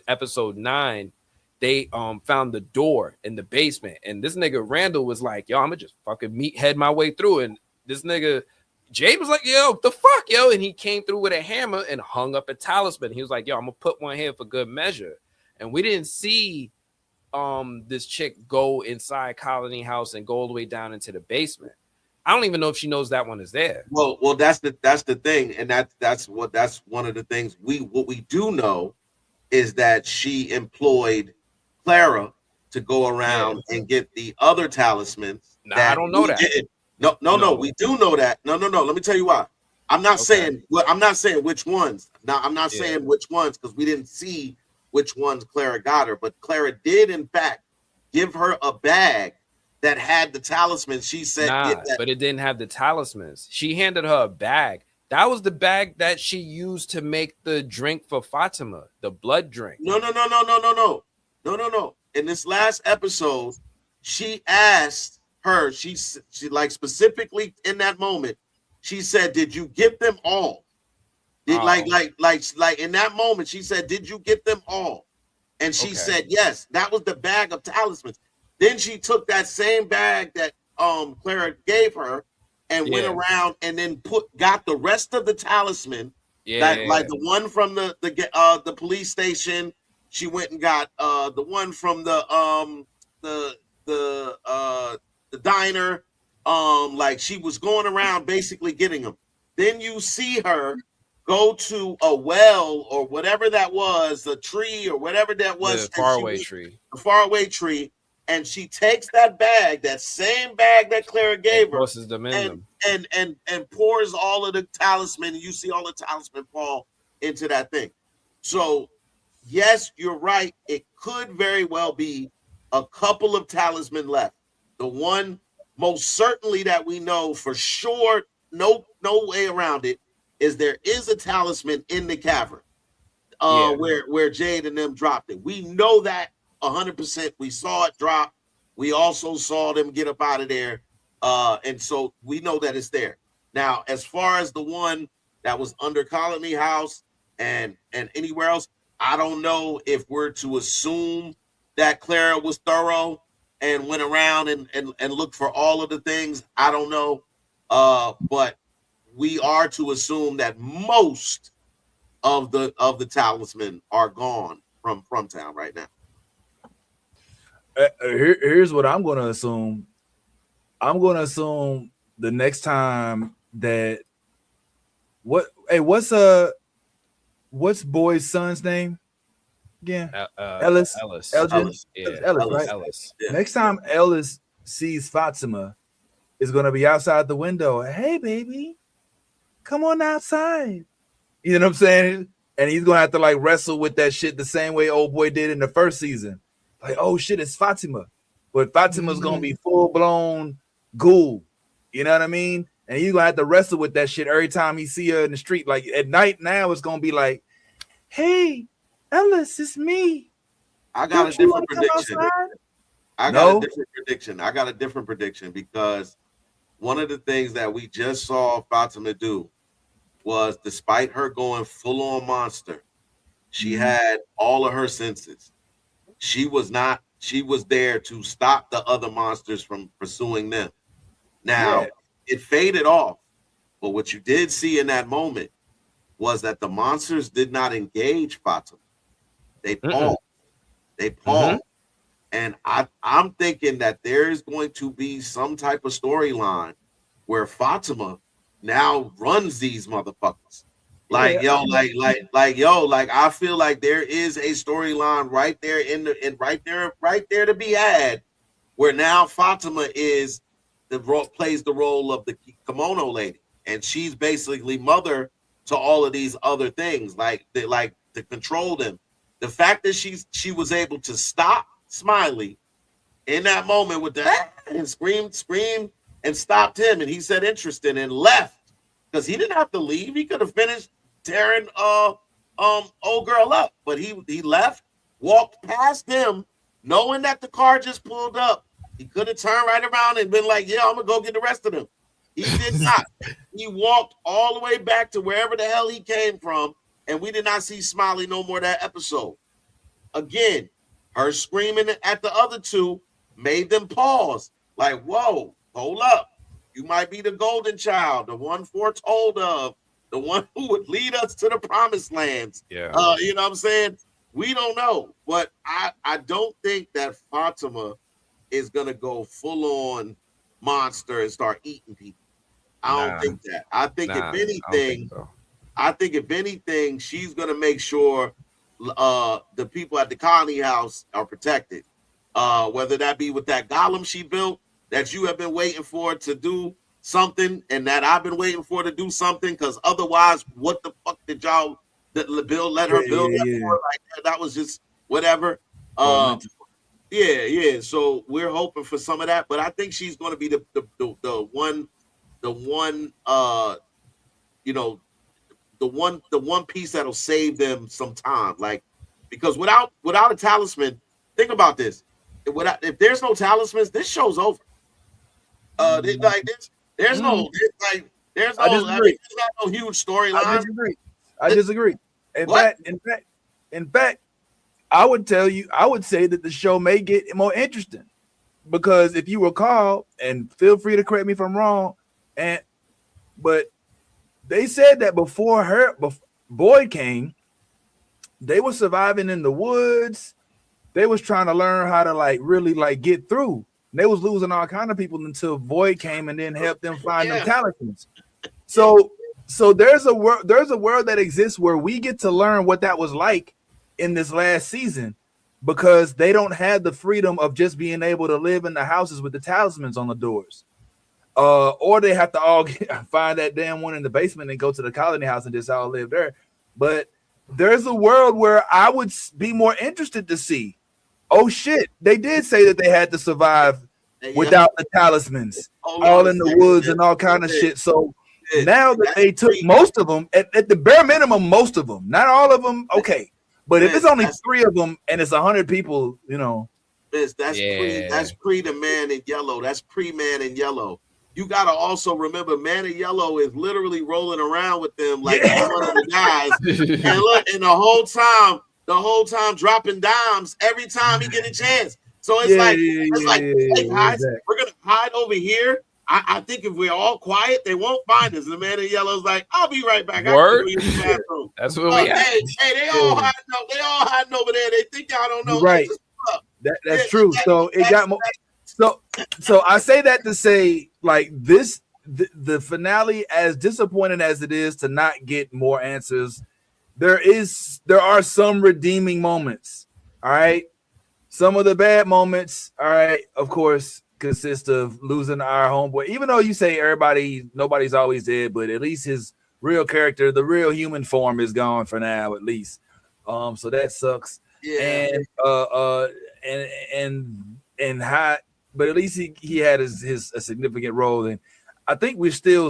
episode 9, they found the door in the basement, and this nigga Randall was like, yo, I'm gonna just fucking head my way through, and this nigga Jade was like, yo, the fuck, yo, and he came through with a hammer and hung up a talisman. He was like, yo, I'm gonna put one here for good measure. And we didn't see this chick go inside Colony House and go all the way down into the basement. I don't even know if she knows that one is there. Well, that's the thing, and that's one of the things what we do know is that she employed Clara to go around and get the other talismans. I don't know that. No, we do know that. No. Let me tell you why. I'm not saying which ones. Now, I'm not saying which ones because we didn't see which ones Clara got her, but Clara did in fact give her a bag that had the talismans. She said, but it didn't have the talismans. She handed her a bag. That was the bag that she used to make the drink for Fatima, the blood drink. No. In this last episode, she asked her, she like specifically in that moment, she said, did you get them all? Like in that moment, she said, did you get them all? And she said, yes, that was the bag of talismans. Then she took that same bag that Clara gave her and went around and then got the rest of the talisman. Like the one from the police station. She went and got the one from the diner. like she was going around basically getting them. Then you see her go to a well or whatever that was, a tree or whatever that was, The faraway tree. The faraway tree, and she takes that bag, that same bag that Clara gave her, and pours all of the talisman, and you see all the talisman fall into that thing. So yes, you're right. It could very well be a couple of talisman left. The one most certainly that we know for sure, no way around it, is there is a talisman in the cavern where Jade and them dropped it. We know that 100%. We saw it drop. We also saw them get up out of there. And so we know that it's there. Now, as far as the one that was under Colony House and anywhere else, I don't know if we're to assume that Clara was thorough and went around and looked for all of the things. I don't know. But we are to assume that most of the talisman are gone from town right now. Here's what I'm going to assume. I'm going to assume the next time that what's boy's son's name again? Ellis. Elgin. Ellis, right? Ellis. Yeah. Next time Ellis sees Fatima, is going to be outside the window. Hey, baby, come on outside. You know what I'm saying? And he's going to have to like wrestle with that shit the same way old boy did in the first season. Like, oh shit, it's Fatima. But Fatima's going to be full blown ghoul. You know what I mean? And he's going to have to wrestle with that shit every time he see her in the street. Like at night now, it's going to be like, hey, Ellis, it's me. I got a different prediction. I got a different prediction because one of the things that we just saw Fatima do was, despite her going full on monster, she had all of her senses. She was there to stop the other monsters from pursuing them. Now, it faded off, but what you did see in that moment was that the monsters did not engage Fatima. They paused. They paused. And I'm thinking that there is going to be some type of storyline where Fatima now runs these motherfuckers. Like I feel like there is a storyline right there right there to be had, where now Fatima plays the role of the kimono lady, and she's basically mother to all of these other things, like to control them. The fact that she was able to stop Smiley in that moment with the and scream and stopped him, and he said interesting and left, because he didn't have to leave. He could have finished tearing old girl up, but he left, walked past him, knowing that the car just pulled up. He could have turned right around and been like, yeah, I'm gonna go get the rest of them. He did not. He walked all the way back to wherever the hell he came from, and we did not see Smiley no more that episode. Again, her screaming at the other two made them pause. Like, whoa, hold up. You might be the golden child, the one foretold of, the one who would lead us to the promised lands. Yeah. You know what I'm saying? We don't know. But I don't think that Fatima is going to go full on monster and start eating people. I don't think that. I think if anything, she's going to make sure the people at the Colony House are protected. Whether that be with that golem she built that you have been waiting for to do something, and that I've been waiting for to do something, because otherwise, what the fuck did y'all let her build that for? Like, that was just whatever. So we're hoping for some of that, but I think she's going to be the one piece that'll save them some time. Like, because without a talisman, think about this. If there's no talismans, this show's over. There's no huge storyline. I disagree. In fact, I would say that the show may get more interesting, because if you recall, and feel free to correct me if I'm wrong, but they said that before Boyd came, they were surviving in the woods. They was trying to learn how to really get through. They was losing all kind of people until Void came and then helped them find them Yeah. talismans. So there's a world that exists where we get to learn what that was like in this last season, because they don't have the freedom of just being able to live in the houses with the talismans on the doors. Or they have to all find that damn one in the basement and go to the colony house and just all live there. But there's a world where I would be more interested to see. Oh shit! They did say that they had to survive without the talismans, all in the woods and all kind of shit. So now that they took most of them, at the bare minimum, most of them, not all of them, okay. But if it's only 3 of them and it's 100 people, you know, that's pre the Man in Yellow. That's pre Man in Yellow. You gotta also remember, Man in Yellow is literally rolling around with them like he's one of the guys, and look, and the whole time dropping dimes every time he get a chance. So it's hey guys, we're gonna hide over here. I think if we're all quiet, they won't find us. And the Man in Yellow's like, I'll be right back. Word? That's what we at. Hey, they all hiding over there. They think y'all don't know. Right. That's true. So it got more. So I say that to say, like, this, the finale, as disappointing as it is to not get more answers, there are some redeeming moments. All right. Some of the bad moments, all right, of course, consist of losing our homeboy. Even though you say nobody's always dead, but at least his real character, the real human form, is gone for now, at least. So that sucks. Yeah. And hot, but at least he had his a significant role. And I think we're still,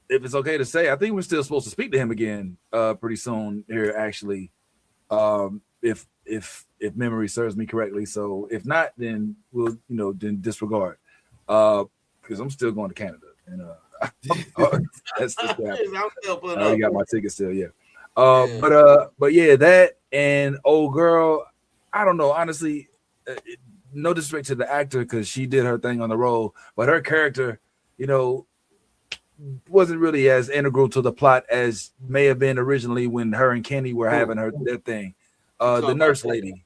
if it's okay to say, I think we're still supposed to speak to him again pretty soon here, actually. If memory serves me correctly. So if not, then we'll then disregard. Because I'm still going to Canada. And that's just I already got my ticket still, yeah. But yeah, that and old girl, I don't know, honestly, no disrespect to the actor because she did her thing on the role, but her character, wasn't really as integral to the plot as may have been originally when her and Kenny were having their thing. The nurse lady.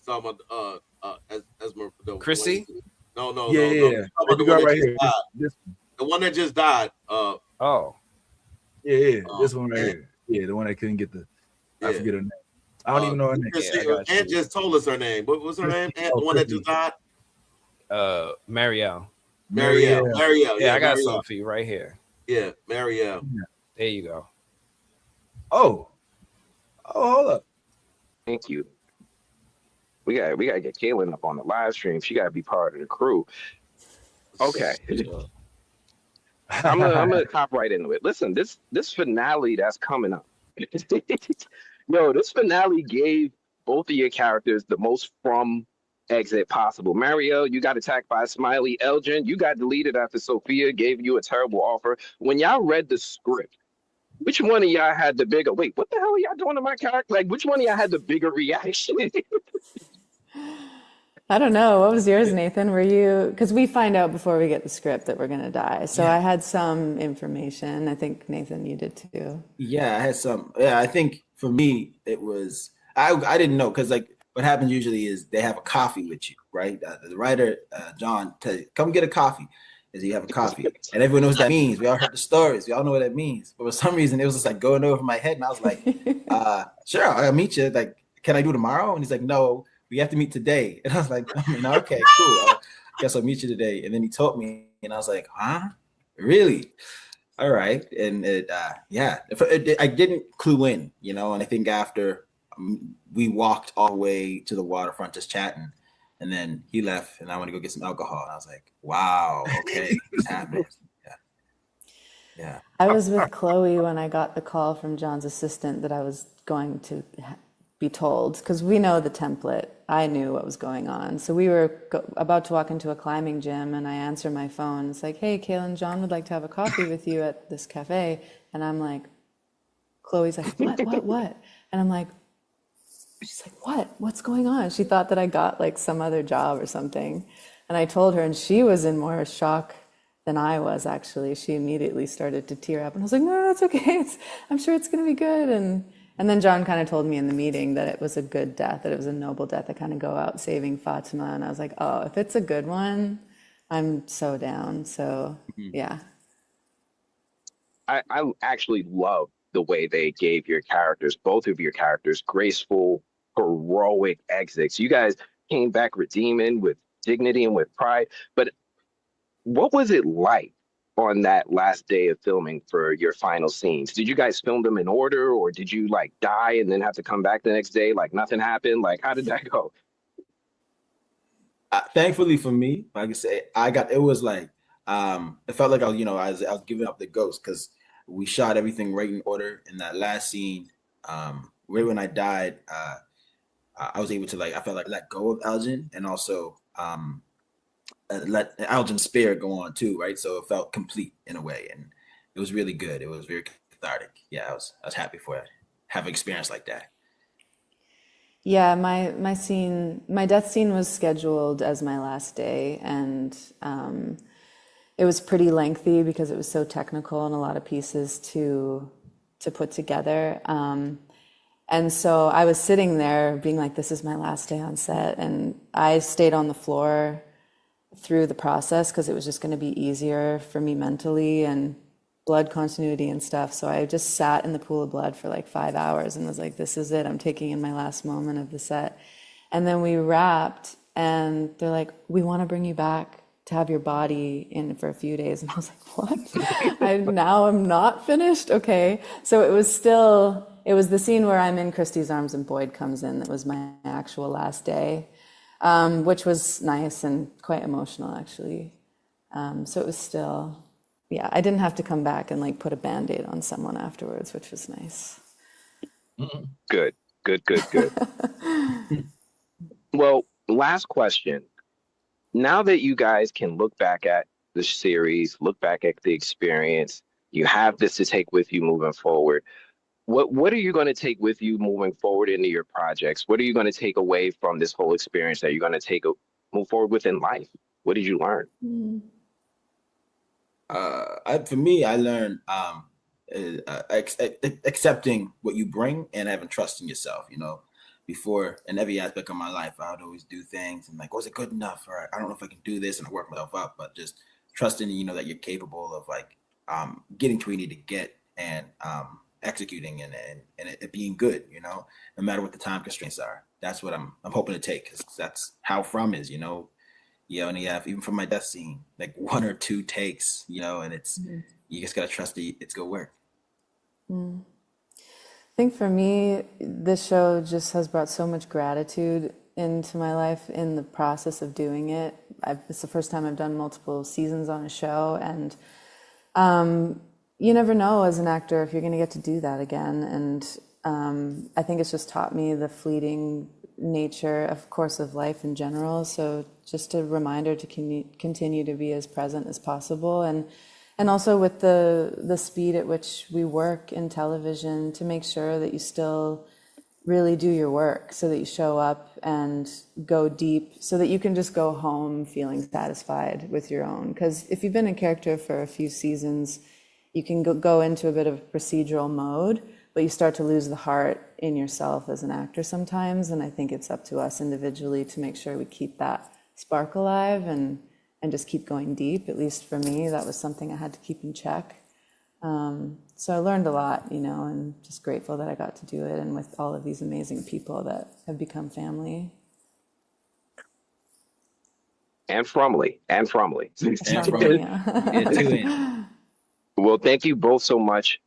Talking about Chrissy? No. Yeah. The girl right here. The one that just died. This one right here. Yeah, the one that couldn't get I forget her name. I don't even know her name. Aunt just told us her name. What was her name? Aunt, the one that just died? Marielle. Marielle. Yeah, I got Sophie right here. Yeah, Marielle. Yeah. There you go. Oh, hold up. Thank you. We gotta get Kaylin up on the live stream. She gotta be part of the crew. Okay. I'm gonna hop right into it. Listen, this finale that's coming up. Yo, this finale gave both of your characters the most from exit possible. Marielle, you got attacked by Smiley. Elgin, you got deleted after Sophia gave you a terrible offer. When y'all read the script, which one of y'all had the bigger, wait, what the hell are y'all doing to my character? Like, which one of y'all had the bigger reaction? I don't know. What was yours, Nathan? Were you, because we find out before we get the script that we're going to die. So I had some information. I think, Nathan, you did too. Yeah, I had some. Yeah, I think for me, it was, I didn't know, because like what happens usually is they have a coffee with you, right? The writer, John, tells you, come get a coffee. Is you have a coffee, and everyone knows what that means. We all heard the stories. We all know what that means. But for some reason, it was just like going over my head, and I was like, "Sure, I'll meet you. Like, can I do tomorrow?" And he's like, "No, we have to meet today." And I was like, "Okay, cool. I guess I'll meet you today." And then he told me, and I was like, "Huh? Really? All right." And I didn't clue in, And I think after we walked all the way to the waterfront, just chatting. And then he left, and I went to go get some alcohol. And I was like, "Wow, okay, it's happening." Yeah. I was with Chloe when I got the call from John's assistant that I was going to be told, because we know the template. I knew what was going on. So we were about to walk into a climbing gym, and I answer my phone. It's like, "Hey, Kaylin, John would like to have a coffee with you at this cafe." And I'm like, Chloe's like, what? And I'm like, she's like, what's going on? She thought that I got like some other job or something. And I told her, and she was in more shock than I was, actually. She immediately started to tear up. And I was like, no, it's okay. I'm sure it's going to be good. And And then John kind of told me in the meeting that it was a good death, that it was a noble death to kind of go out saving Fatima. And I was like, oh, if it's a good one, I'm so down. So yeah. I actually love the way they gave your characters, both of your characters, graceful, heroic exits. You guys came back redeeming with dignity and with pride. But what was it like on that last day of filming for your final scenes? Did you guys film them in order, or did you like die and then have to come back the next day like nothing happened? Like, how did that go? Thankfully for me, like I say, it was like it felt like I was giving up the ghost because we shot everything right in order in that last scene. Right when I died, I was able to I felt like let go of Elgin and also let Elgin's spirit go on too, right? So it felt complete in a way, and it was really good. It was very cathartic. Yeah, I was happy for it. Have an experience like that. Yeah, my death scene was scheduled as my last day, and it was pretty lengthy because it was so technical and a lot of pieces to put together. And so I was sitting there being like, this is my last day on set, and I stayed on the floor through the process because it was just going to be easier for me mentally and blood continuity and stuff. So I just sat in the pool of blood for like 5 hours and was like, this is it. I'm taking in my last moment of the set. And then we wrapped and they're like, we want to bring you back to have your body in for a few days. And I was like, what? Now I'm not finished? Okay. So it was the scene where I'm in Christie's arms and Boyd comes in. That was my actual last day, which was nice and quite emotional actually. So it was still... Yeah, I didn't have to come back and like put a Band-Aid on someone afterwards, which was nice. Good. Well, last question. Now that you guys can look back at the series, look back at the experience, you have this to take with you moving forward. What are you going to take with you moving forward into your projects? What are you going to take away from this whole experience that you're going to move forward with in life? What did you learn? For me, I learned accepting what you bring and having trust in yourself. Before in every aspect of my life, I would always do things and like, was it good enough? Or I don't know if I can do this, and I work myself up. But just trusting, that you're capable of getting to where you need to get and executing and it being good. No matter what the time constraints are. That's what I'm hoping to take, because that's how From is. You only have, even from my death scene, like 1 or 2 takes, and it's, you just got to trust it's going to work. I think for me, this show just has brought so much gratitude into my life in the process of doing it. It's the first time I've done multiple seasons on a show, and you never know as an actor if you're going to get to do that again. And I think it's just taught me the fleeting nature, of course, of life in general. So just a reminder to continue to be as present as possible, and also with the speed at which we work in television, to make sure that you still really do your work, so that you show up and go deep, so that you can just go home feeling satisfied with your own. Because if you've been a character for a few seasons, you can go into a bit of procedural mode, but you start to lose the heart in yourself as an actor sometimes. And I think it's up to us individually to make sure we keep that spark alive and just keep going deep. At least for me, that was something I had to keep in check. So I learned a lot, and just grateful that I got to do it, and with all of these amazing people that have become family. And Frumley. Yeah. Well, thank you both so much.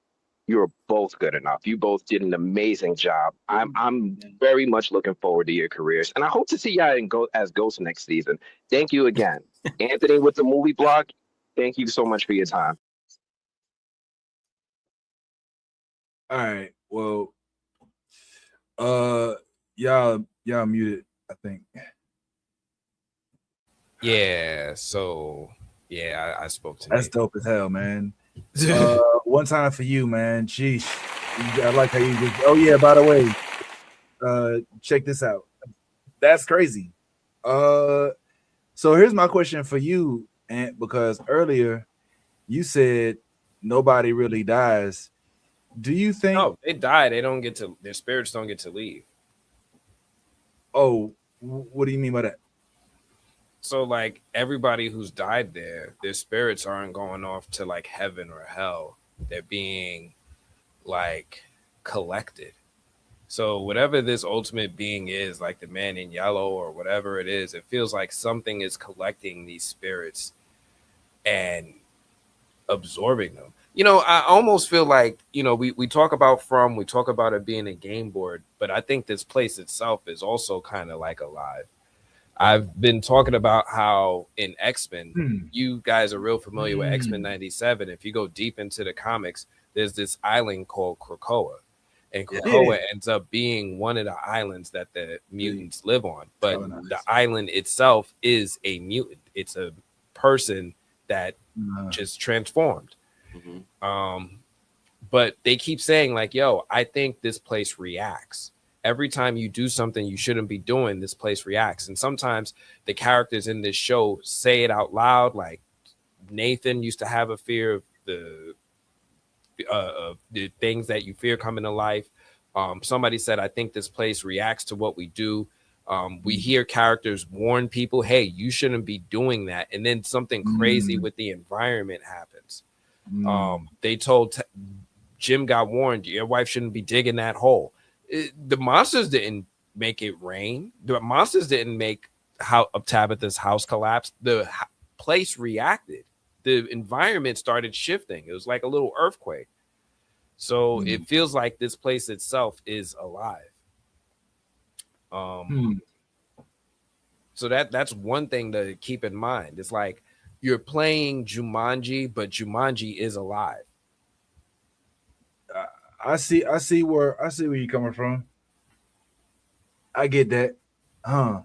You're both good enough. You both did an amazing job. I'm very much looking forward to your careers, and I hope to see y'all as Ghosts next season. Thank you again. Anthony with the movie blog, thank you so much for your time. All right. Well, y'all muted, I think. Yeah. So yeah, I spoke to That's Nate. dope as hell, man. One time for you, man. Sheesh. I like how you just. Oh yeah. By the way, check this out. That's crazy. So here's my question for you, and because earlier you said nobody really dies. Do you think? No, they die. They don't get to. Their spirits don't get to leave. Oh, what do you mean by that? So like everybody who's died there, their spirits aren't going off to like heaven or hell. They're being like collected. So whatever this ultimate being is, like the man in yellow or whatever it is, it feels like something is collecting these spirits and absorbing them. I almost feel like, we talk about we talk about it being a game board, but I think this place itself is also kind of like alive. I've been talking about how in X-Men, you guys are real familiar with X-Men 97. If you go deep into the comics, there's this island called Krakoa. And Krakoa ends up being one of the islands that the mutants live on. But the island itself is a mutant. It's a person that just transformed. But they keep saying like, yo, I think this place reacts. Every time you do something you shouldn't be doing, this place reacts. And sometimes the characters in this show say it out loud. Like Nathan used to have a fear of the things that you fear coming to life. Somebody said, I think this place reacts to what we do. We hear characters warn people, hey, you shouldn't be doing that. And then something crazy with the environment happens. They told Jim got warned, your wife shouldn't be digging that hole. The monsters didn't make it rain. The monsters didn't make Tabitha's house collapse. The place reacted. The environment started shifting. It was like a little earthquake. So it feels like this place itself is alive. So that's one thing to keep in mind. It's like you're playing Jumanji, but Jumanji is alive. I see where you're coming from. I get that. I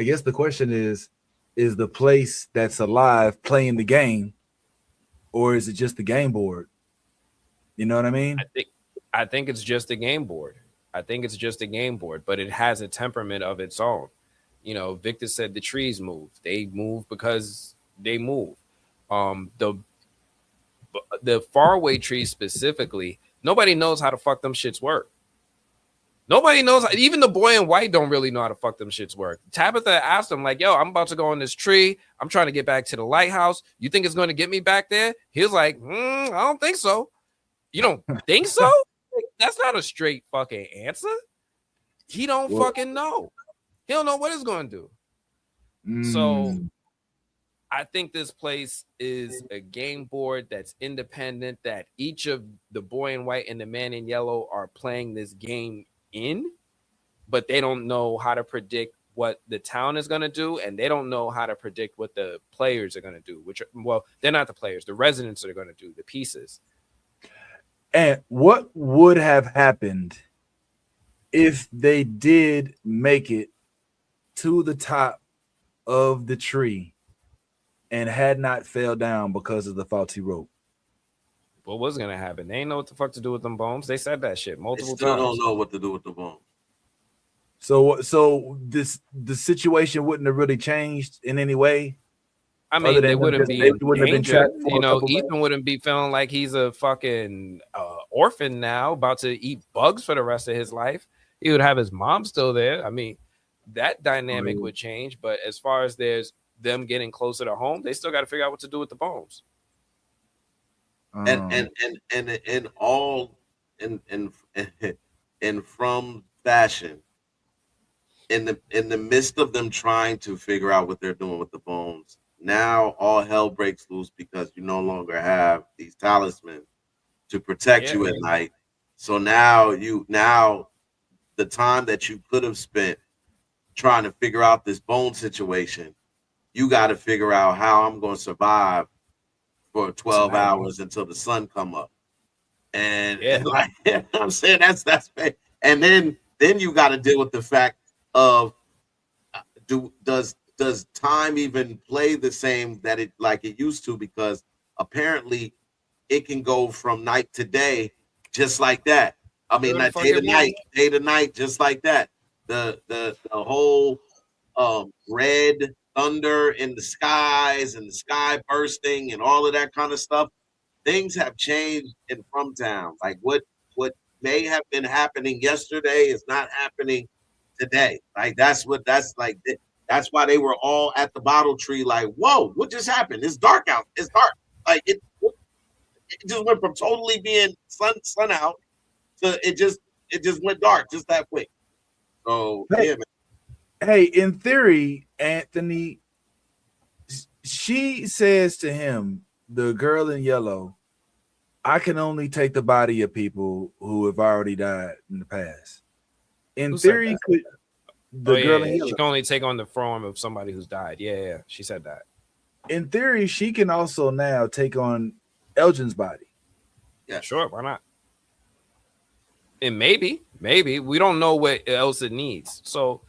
guess the question is the place that's alive playing the game, or is it just the game board? You know what I mean? I think it's just a game board. I think it's just a game board, but it has a temperament of its own. Victor said the trees move. They move because they move. The faraway trees specifically, nobody knows how the fuck them shits work. Nobody knows. Even the boy in white don't really know how to fuck them shits work. Tabitha asked him like, yo, I'm about to go on this tree. I'm trying to get back to the lighthouse. You think it's going to get me back there? He was like, I don't think so. You don't think so? That's not a straight fucking answer. He don't fucking know. He don't know what it's going to do. So I think this place is a game board that's independent, that each of the boy in white and the man in yellow are playing this game in, but they don't know how to predict what the town is going to do, and they don't know how to predict what the players are going to do, they're not the players. The residents are going to do the pieces. And what would have happened if they did make it to the top of the tree and had not fell down because of the faulty rope? What was going to happen? They ain't know what the fuck to do with them bones. They said that shit multiple times. Still don't know what to do with the bones. So the situation wouldn't have really changed in any way. I mean, they wouldn't be danger. Ethan wouldn't be feeling like he's a fucking orphan now, about to eat bugs for the rest of his life. He would have his mom still there. I mean, that dynamic would change. But as far as there's them getting closer to home, they still got to figure out what to do with the bones. And all in from fashion, in the midst of them trying to figure out what they're doing with the bones, now all hell breaks loose because you no longer have these talismans to protect you at night. So now the time that you could have spent trying to figure out this bone situation, you got to figure out how I'm going to survive for 12 hours until the sun come up. And like, I'm saying that's and then you got to deal with the fact of does time even play the same that it like it used to, because apparently it can go from night to day just like that. I mean, like day to night, just like that. The whole red thunder in the skies and the sky bursting and all of that kind of stuff. things have changed in From Town. Like what may have been happening yesterday is not happening today. Like that's why they were all at the bottle tree. Like, whoa, what just happened? It's dark out. It's dark. Like it just went from totally being sun out to it just went dark just that quick. So Hey, yeah, man. hey, in theory, Anthony, she says to him, the girl in yellow, I can only take the body of people who have already died in the past. In Who said theory, that? could the girl in She yellow, can only take on the form of somebody who's died. Yeah, she said that. in theory, she can also now take on Elgin's body. Yeah. Sure, why not? And maybe we don't know what else it needs. So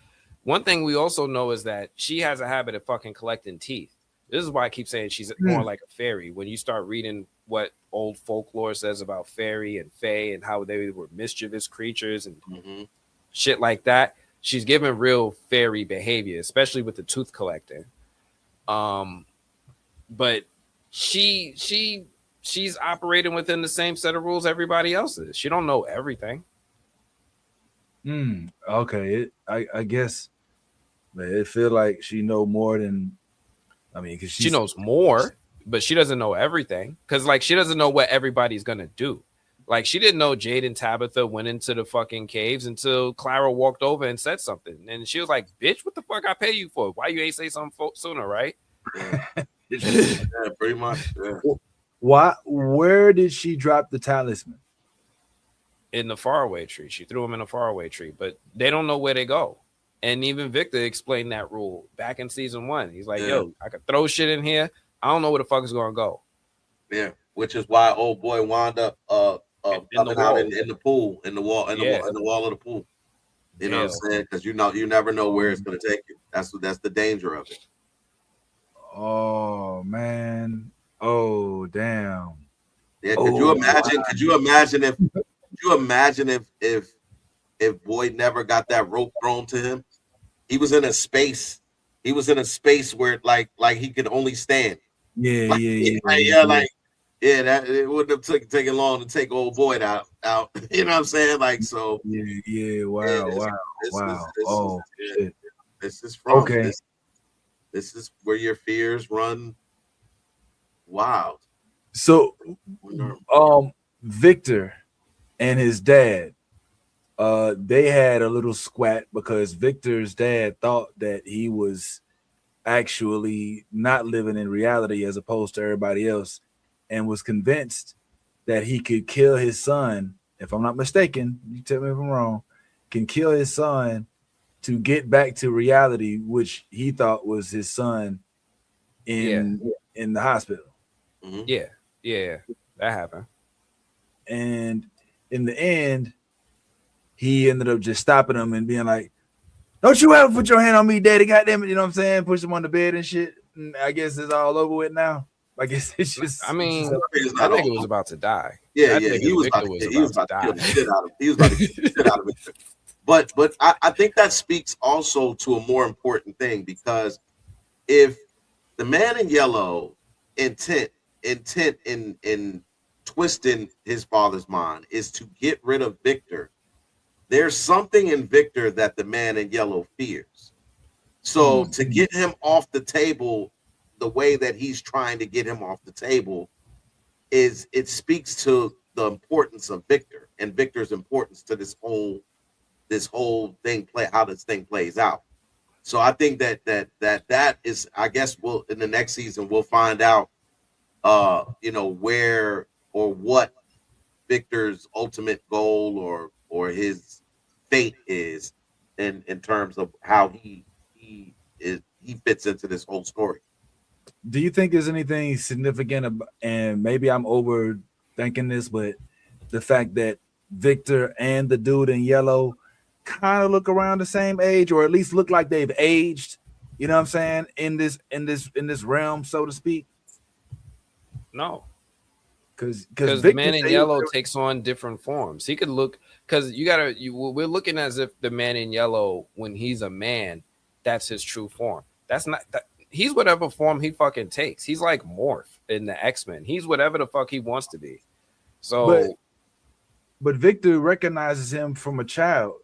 one thing we also know is that she has a habit of fucking collecting teeth. This is why I keep saying she's more like a fairy. When you start reading what old folklore says about fairy and fae and how they were mischievous creatures and shit like that, she's given real fairy behavior, especially with the tooth collecting. But she's operating within the same set of rules everybody else is. She don't know everything. Okay. I guess it feel like she know more than because she knows more, but she doesn't know everything. Because like she doesn't know what everybody's gonna do. Like she didn't know Jade and Tabitha went into the fucking caves until Clara walked over and said something, and she was like, "Bitch, what the fuck I pay you for? Why you ain't say something sooner, right?" Yeah, pretty much. Yeah. Where did she drop the talisman? In the faraway tree. She threw them in a faraway tree, but they don't know where they go. And even Victor explained that rule back in season 1. He's like, yo, I could throw shit in here. I don't know where the fuck is gonna go. Yeah, which is why old boy wound up coming out in the pool, in the wall of the pool. You know what I'm saying? Because you never know where it's gonna take you. That's the danger of it. Oh man. Oh damn. Yeah, could you imagine if Boyd never got that rope thrown to him? He was in a space. He was in a space where like he could only stand. Yeah. That it wouldn't have taken long to take old Boyd out. You know what I'm saying? Like so. Yeah. Wow. This is from okay. This is where your fears run wild. So, Victor and his dad, they had a little squat because Victor's dad thought that he was actually not living in reality as opposed to everybody else, and was convinced that he could kill his son. If I'm not mistaken, you tell me if I'm wrong, can kill his son to get back to reality, which he thought was his son in the hospital. Yeah, that happened. And in the end, he ended up just stopping him and being like, "Don't you ever put your hand on me, daddy, goddamn it," you know what I'm saying? Push him on the bed and shit. And I guess it's all over with now. I guess it's just. I mean, I think it was about to die. Yeah, he was about to kill the shit out of him. He was about to kill the shit out of him. But I think that speaks also to a more important thing, because if the man in yellow intent in twisting his father's mind is to get rid of Victor, there's something in Victor that the man in yellow fears. So to get him off the table the way that he's trying to get him off the table it speaks to the importance of Victor and Victor's importance to this whole thing how this thing plays out. So I think that is, I guess we'll in the next season we'll find out where or what Victor's ultimate goal or his fate is in terms of how he fits into this whole story. Do you think there's anything significant about, and maybe I'm overthinking this, but the fact that Victor and the dude in yellow kind of look around the same age, or at least look like they've aged, you know what I'm saying, in this realm, so to speak? No, because the man in yellow takes on different forms. He could look, because we're looking as if the man in yellow, when he's a man, that's his true form. That's not that. He's whatever form he fucking takes. He's like Morph in the X-Men. He's whatever the fuck he wants to be. So but Victor recognizes him from a child.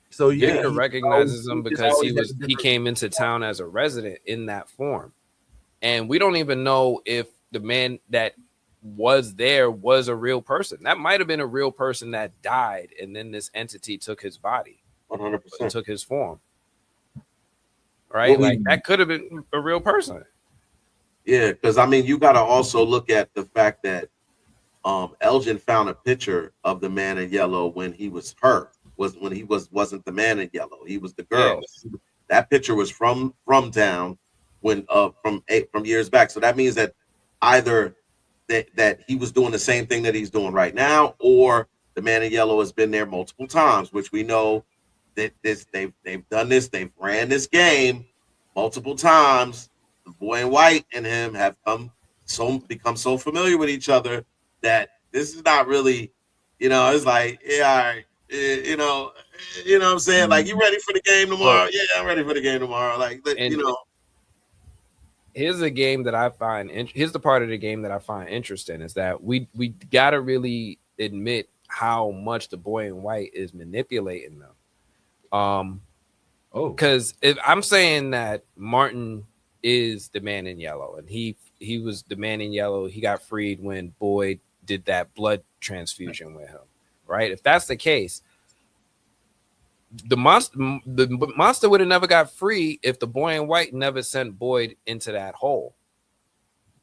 So Victor recognizes him because he came. came into town as a resident in that form. And we don't even know if the man that was there was a real person. That might have been a real person that died, and then this entity took his body, 100%. took his form. Right? Like that could have been a real person. Yeah, because I mean, you got to also look at the fact that Elgin found a picture of the man in yellow when he was wasn't the man in yellow. He was the girl. Yes. That picture was from town when from years back. So that means that either that he was doing the same thing that he's doing right now, or the man in yellow has been there multiple times, which we know that they've done this, they've ran this game multiple times. The boy in white and him have become so familiar with each other that this is not really, it's like, yeah, all right, you know what I'm saying? Like, you ready for the game tomorrow? Yeah, I'm ready for the game tomorrow. Like, Here's a game that I find. Here's the part of the game that I find interesting is that we gotta really admit how much the boy in white is manipulating them. Because if I'm saying that Martin is the man in yellow, and he was the man in yellow, he got freed when Boyd did that blood transfusion with him, right? If that's the case, the monster would have never got free if the boy in white never sent Boyd into that hole.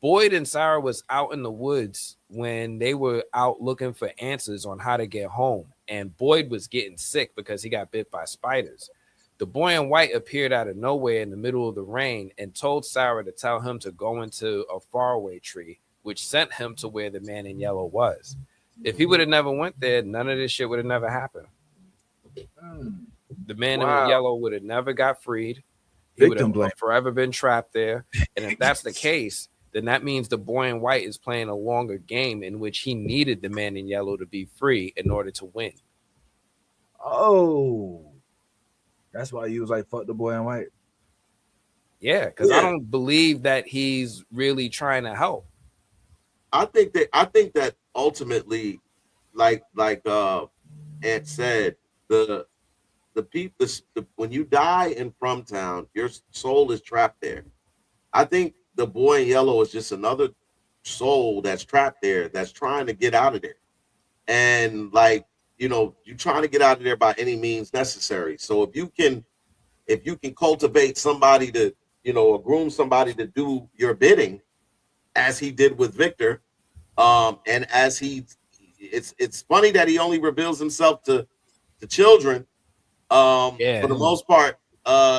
Boyd and Sarah was out in the woods when they were out looking for answers on how to get home, and Boyd was getting sick because he got bit by spiders. The boy in white appeared out of nowhere in the middle of the rain and told Sarah to tell him to go into a faraway tree, which sent him to where the man in yellow was. If he would have never went there, none of this shit would have never happened. The man in yellow would have never got freed. He would have forever been trapped there. And if that's the case, then that means the boy in white is playing a longer game in which he needed the man in yellow to be free in order to win. Oh, that's why you was like, fuck the boy in white. Yeah, because I don't believe that he's really trying to help. I think that ultimately, like Ant said, the people, when you die in From Town, your soul is trapped there. I think the boy in yellow is just another soul that's trapped there, that's trying to get out of there. And you're trying to get out of there by any means necessary. So if you can cultivate somebody to, or groom somebody to do your bidding, as he did with Victor, and as it's funny that he only reveals himself to children, for the most part,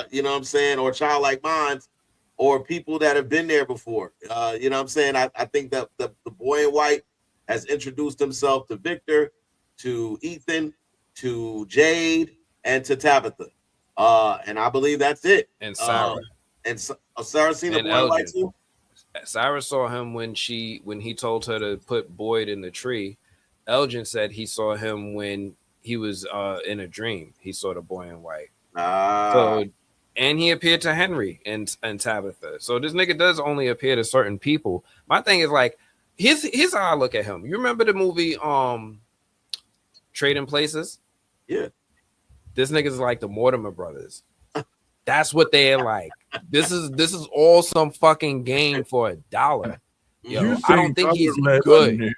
you know what I'm saying, or childlike minds, or people that have been there before. You know what I'm saying? I think that the boy in white has introduced himself to Victor, to Ethan, to Jade, and to Tabitha. And I believe that's it. And Sarah. Sarah seen the boy in white too? Sarah saw him when he told her to put Boyd in the tree. Elgin said he saw him when he was in a dream. He saw the boy in white. And he appeared to Henry and Tabitha. So this nigga does only appear to certain people. My thing is like, here's how I look at him. You remember the movie Trading Places? Yeah. This nigga's like the Mortimer brothers. That's what they're like. This is all some fucking game for $1. Yo, I don't think he's good.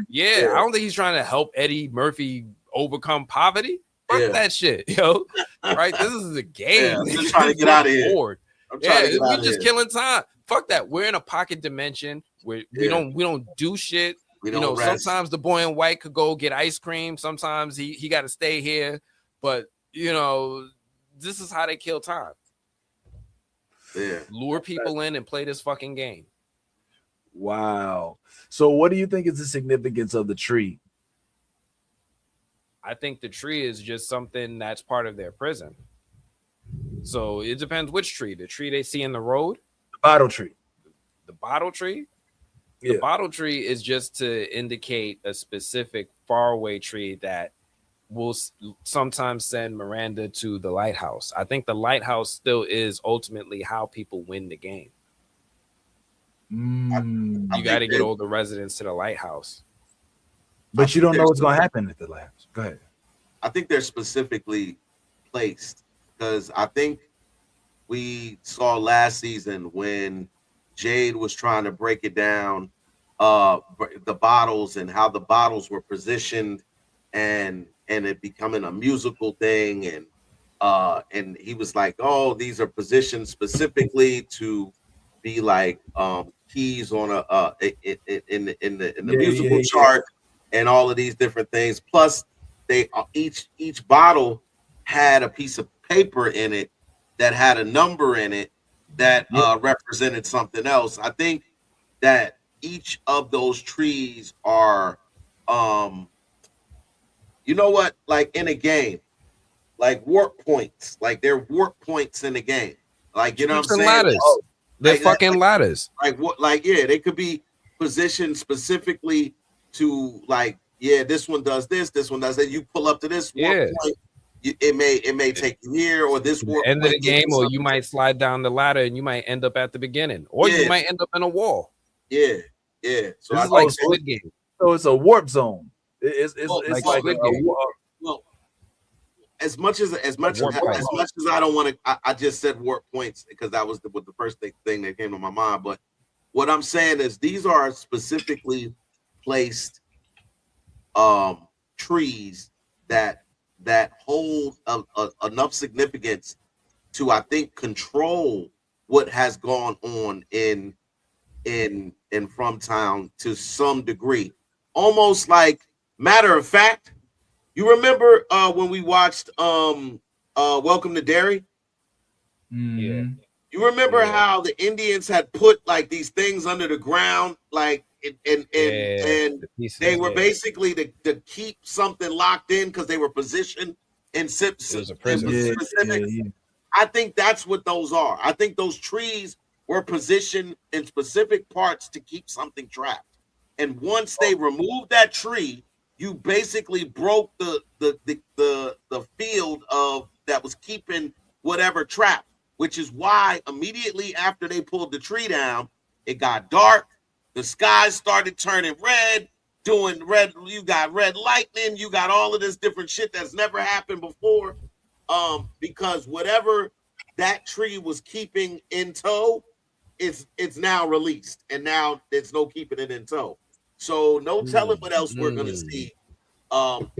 Yeah, I don't think he's trying to help Eddie Murphy overcome poverty. Fuck that shit, yo. Right? This is a game. I'm just trying to get out of here. We're just killing time. Fuck that. We're in a pocket dimension where we don't do shit. Sometimes the boy in white could go get ice cream. Sometimes he got to stay here. But this is how they kill time. Yeah. Lure people in and play this fucking game. Wow. So what do you think is the significance of the tree? I think the tree is just something that's part of their prison. So it depends which tree. The tree they see in the road? The bottle tree. The bottle tree? Yeah. The bottle tree is just to indicate a specific faraway tree that will sometimes send Miranda to the lighthouse. I think the lighthouse still is ultimately how people win the game. You got to get all the residents to the lighthouse. But you don't know what's going to happen at the lighthouse. Go ahead. I think they're specifically placed because I think we saw last season when Jade was trying to break it down, the bottles and how the bottles were positioned, and it becoming a musical thing, and he was like, "Oh, these are positioned specifically to be like keys on in the musical chart, and all of these different things." Plus, they each bottle had a piece of paper in it that had a number in it that represented something else. I think that each of those trees are, you know what, like in a game, like warp points, like they're warp points in the game. Like, you know what I'm saying? Ladders. They're like, fucking ladders. Like what? Like, yeah, they could be positioned specifically to like, yeah, this one does this, this one does that. You pull up to this warp point, it may take you here, or this warp end of the game, or you might slide down the ladder and you might end up at the beginning, or you might end up in a wall. Yeah. So this is like Squid Game. So it's a warp zone. It's like Squid Game. Well, as much as I don't want to, I just said warp points because that was the first thing that came to my mind. But what I'm saying is these are specifically placed trees that hold enough significance to, I think, control what has gone on in From Town to some degree. Almost like, matter of fact, you remember when we watched Welcome to Derry? Yeah. You remember how the Indians had put like these things under the ground, like and they were basically to keep something locked in because they were positioned in specific. I think that's what those are. I think those trees were positioned in specific parts to keep something trapped. And once they removed that tree, you basically broke the field of that was keeping whatever trapped, which is why immediately after they pulled the tree down, it got dark. The skies started turning red, doing red. You got red lightning. You got all of this different shit that's never happened before. Because whatever that tree was keeping in tow, it's now released, and now there's no keeping it in tow. So no telling what else we're gonna see. That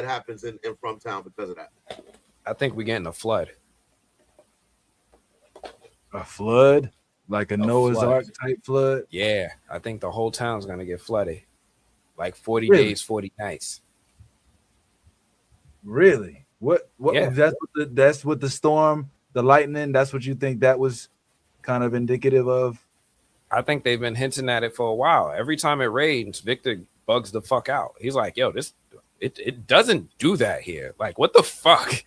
happens in From Town because of that. I think we're getting a flood. A flood? Like a Noah's Ark type flood? Yeah, I think the whole town's gonna get flooded. Like 40 days, 40 nights. Really? What Yeah. That's what the storm, the lightning, that's what you think that was kind of indicative of? I think they've been hinting at it for a while. Every time it rains, Victor bugs the fuck out. He's like, yo, it doesn't do that here. Like, what the fuck?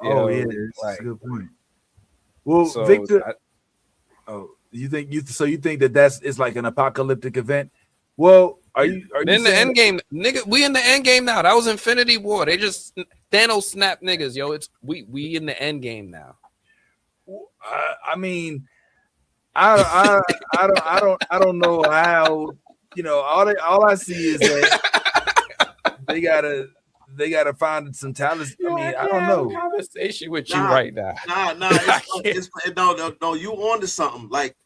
That's a good point. Well, so Victor, you think it's like an apocalyptic event? Well, are you in the end game, nigga? We in the end game now. That was Infinity War. They just Thanos snapped niggas, yo. It's we in the end game now. I mean, I don't know how, all I see is that they gotta find some talent. I mean, I don't know. Conversation with you right now. No, you on to something. Like,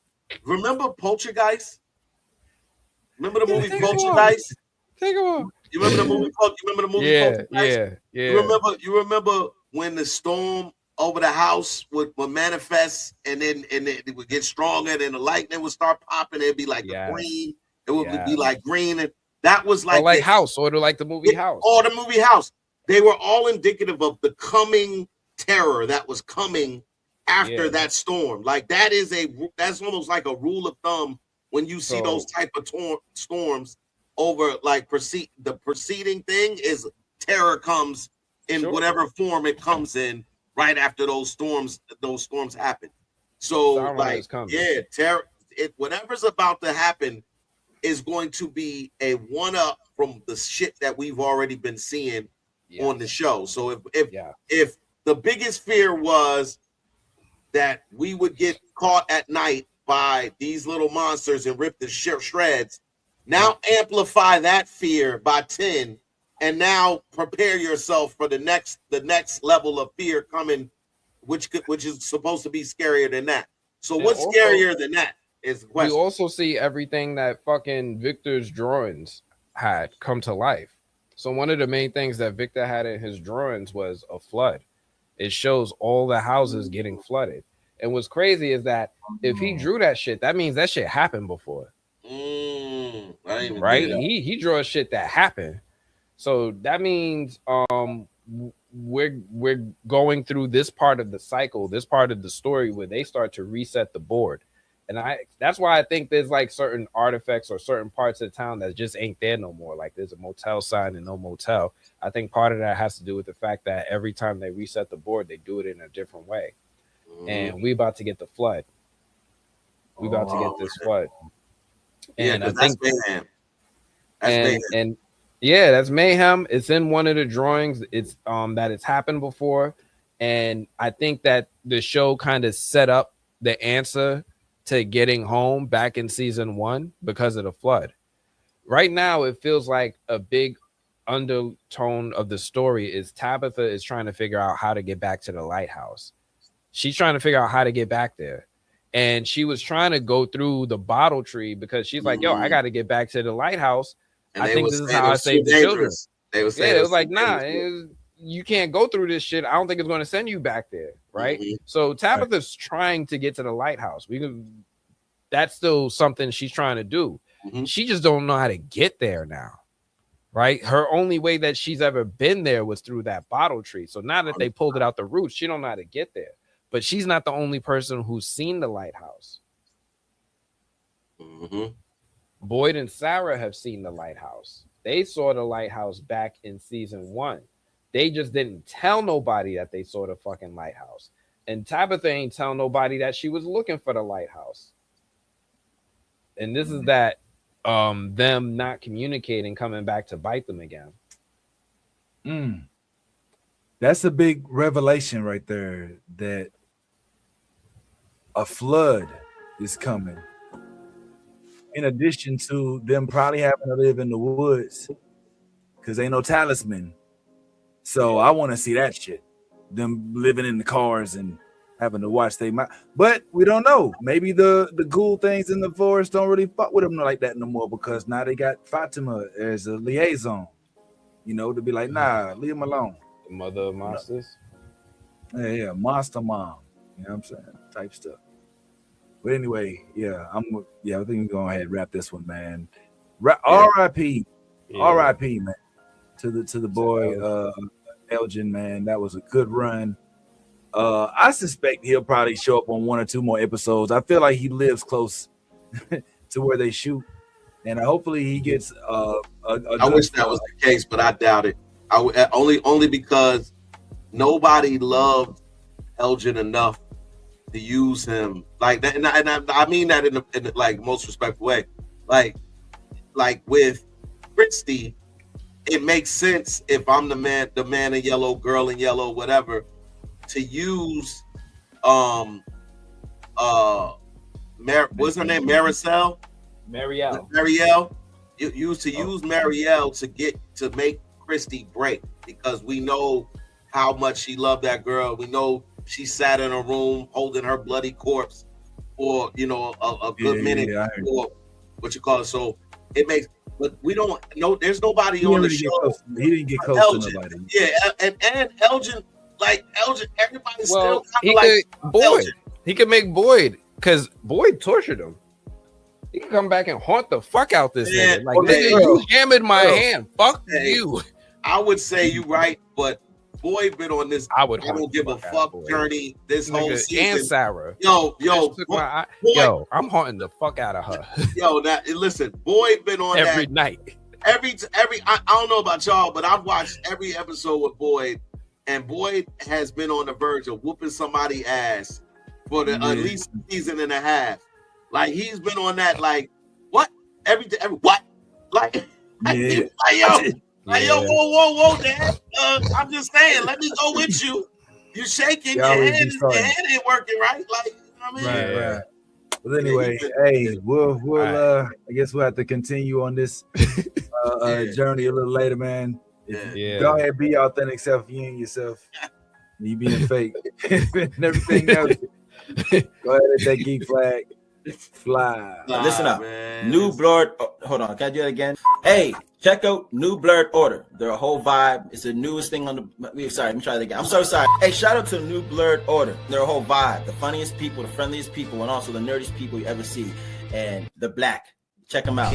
remember Poltergeist? Remember the movie Poltergeist? Take a walk. You remember the movie? Poltergeist? Yeah. You remember when the storm over the house would manifest, and then it would get stronger, and then the lightning would start popping. It'd be like a green. It would be like green, and that was like House, or like the movie House, or the movie House. They were all indicative of the coming terror that was coming after that storm. Like that's almost like a rule of thumb when you see those type of storms over like the preceding thing is terror comes in whatever form it comes in right after those storms happen. So terror, whatever's about to happen is going to be a one-up from the shit that we've already been seeing on the show. So if the biggest fear was that we would get caught at night by these little monsters and ripped to shreds. Now amplify that fear by 10, and now prepare yourself for the next level of fear coming, which is supposed to be scarier than that. So And what's also, scarier than that is the we question. also see everything that fucking Victor's drawings had come to life. So one of the main things that Victor had in his drawings was a flood. It shows all the houses getting flooded. And what's crazy is that if he drew that shit, that means that shit happened before. I didn't even Right? get it. He draws shit that happened. So that means we're going through this part of the cycle, this part of the story where they start to reset the board. And that's why I think there's like certain artifacts or certain parts of town that just ain't there no more. Like there's a motel sign and no motel. I think part of that has to do with the fact that every time they reset the board, they do it in a different way. And we about to get the flood. We about to get this flood. And Yeah, I think that's mayhem. That's mayhem. and yeah, that's mayhem. It's in one of the drawings. It's that it's happened before. And I think that the show kind of set up the answer to getting home back in season 1 because of the flood. Right now, it feels like a big undertone of the story is Tabitha is trying to figure out how to get back to the lighthouse. She's trying to figure out how to get back there. And she was trying to go through the bottle tree because she's like, yo, I got to get back to the lighthouse. And I think this is how I save the children. They were saying it was like, nah, you can't go through this shit. I don't think it's going to send you back there, right? So Tabitha's trying to get to the lighthouse. That's still something she's trying to do. She just don't know how to get there now, right? Her only way that she's ever been there was through that bottle tree. So now that they pulled it out the roots, she don't know how to get there. But she's not the only person who's seen the lighthouse. Boyd and Sarah have seen the lighthouse. They saw the lighthouse back in season 1. They just didn't tell nobody that they saw the fucking lighthouse. And Tabitha ain't tell nobody that she was looking for the lighthouse. And this is that them not communicating coming back to bite them again. That's a big revelation right there, that a flood is coming. In addition to them probably having to live in the woods because ain't no talisman. So I want to see that shit. Them living in the cars and having to watch they might, but we don't know. Maybe the ghoul things in the forest don't really fuck with them like that no more because now they got Fatima as a liaison, to be like, nah, leave them alone. The mother of monsters. Yeah, monster mom. You know what I'm saying? Type stuff. But anyway, I think we're gonna go ahead and wrap this one, man. R.I.P. R.I.P. man. To the boy Elgin, man. That was a good run. I suspect he'll probably show up on 1 or 2 more episodes. I feel like he lives close to where they shoot, and hopefully he gets I wish that was the case, but I doubt it. Only because nobody loved Elgin enough to use him like that, and I mean that in the like most respectful way. Like with Christy, it makes sense if I'm the man in yellow, girl in yellow, whatever, to use what's her name? Marielle. Use Marielle to make Christy break, because we know how much she loved that girl. We know she sat in a room holding her bloody corpse for a good minute. Or what you call it. So it makes, but we don't know. There's nobody on the show. He didn't get close to nobody. Yeah, and Elgin, everybody's still he like Boyd. Elgin. He could make Boyd, because Boyd tortured him. He can come back and haunt the fuck out this nigga. Like, nigga, you hammered my hand. Fuck you. I would say you right, but Boyd been on this I don't give a fuck journey this whole season. And Sarah. Yo, I'm haunting the fuck out of her. Listen, Boyd been on every night. Every I don't know about y'all, but I've watched every episode with Boyd, and Boyd has been on the verge of whooping somebody's ass for at least a season and a half. Like, he's been on that, like, what? Every what? Like, whoa, Dad. I'm just saying, let me go with you. You're shaking, your hand ain't working right. Like, you know what I mean? Right. But anyway, hey, we'll I guess we'll have to continue on this journey a little later, man. Yeah. Go ahead, be authentic self. You ain't yourself. You being fake and everything else. Go ahead and that geek flag. Fly. Listen up. Man. New Blurred. Oh, hold on. Can I do that again? Hey, check out New Blurred Order. They're a whole vibe. It's the newest thing on the. Sorry, let me try that again. I'm so sorry. Hey, shout out to New Blurred Order. They're a whole vibe. The funniest people, the friendliest people, and also the nerdiest people you ever see. And they're black. Check them out.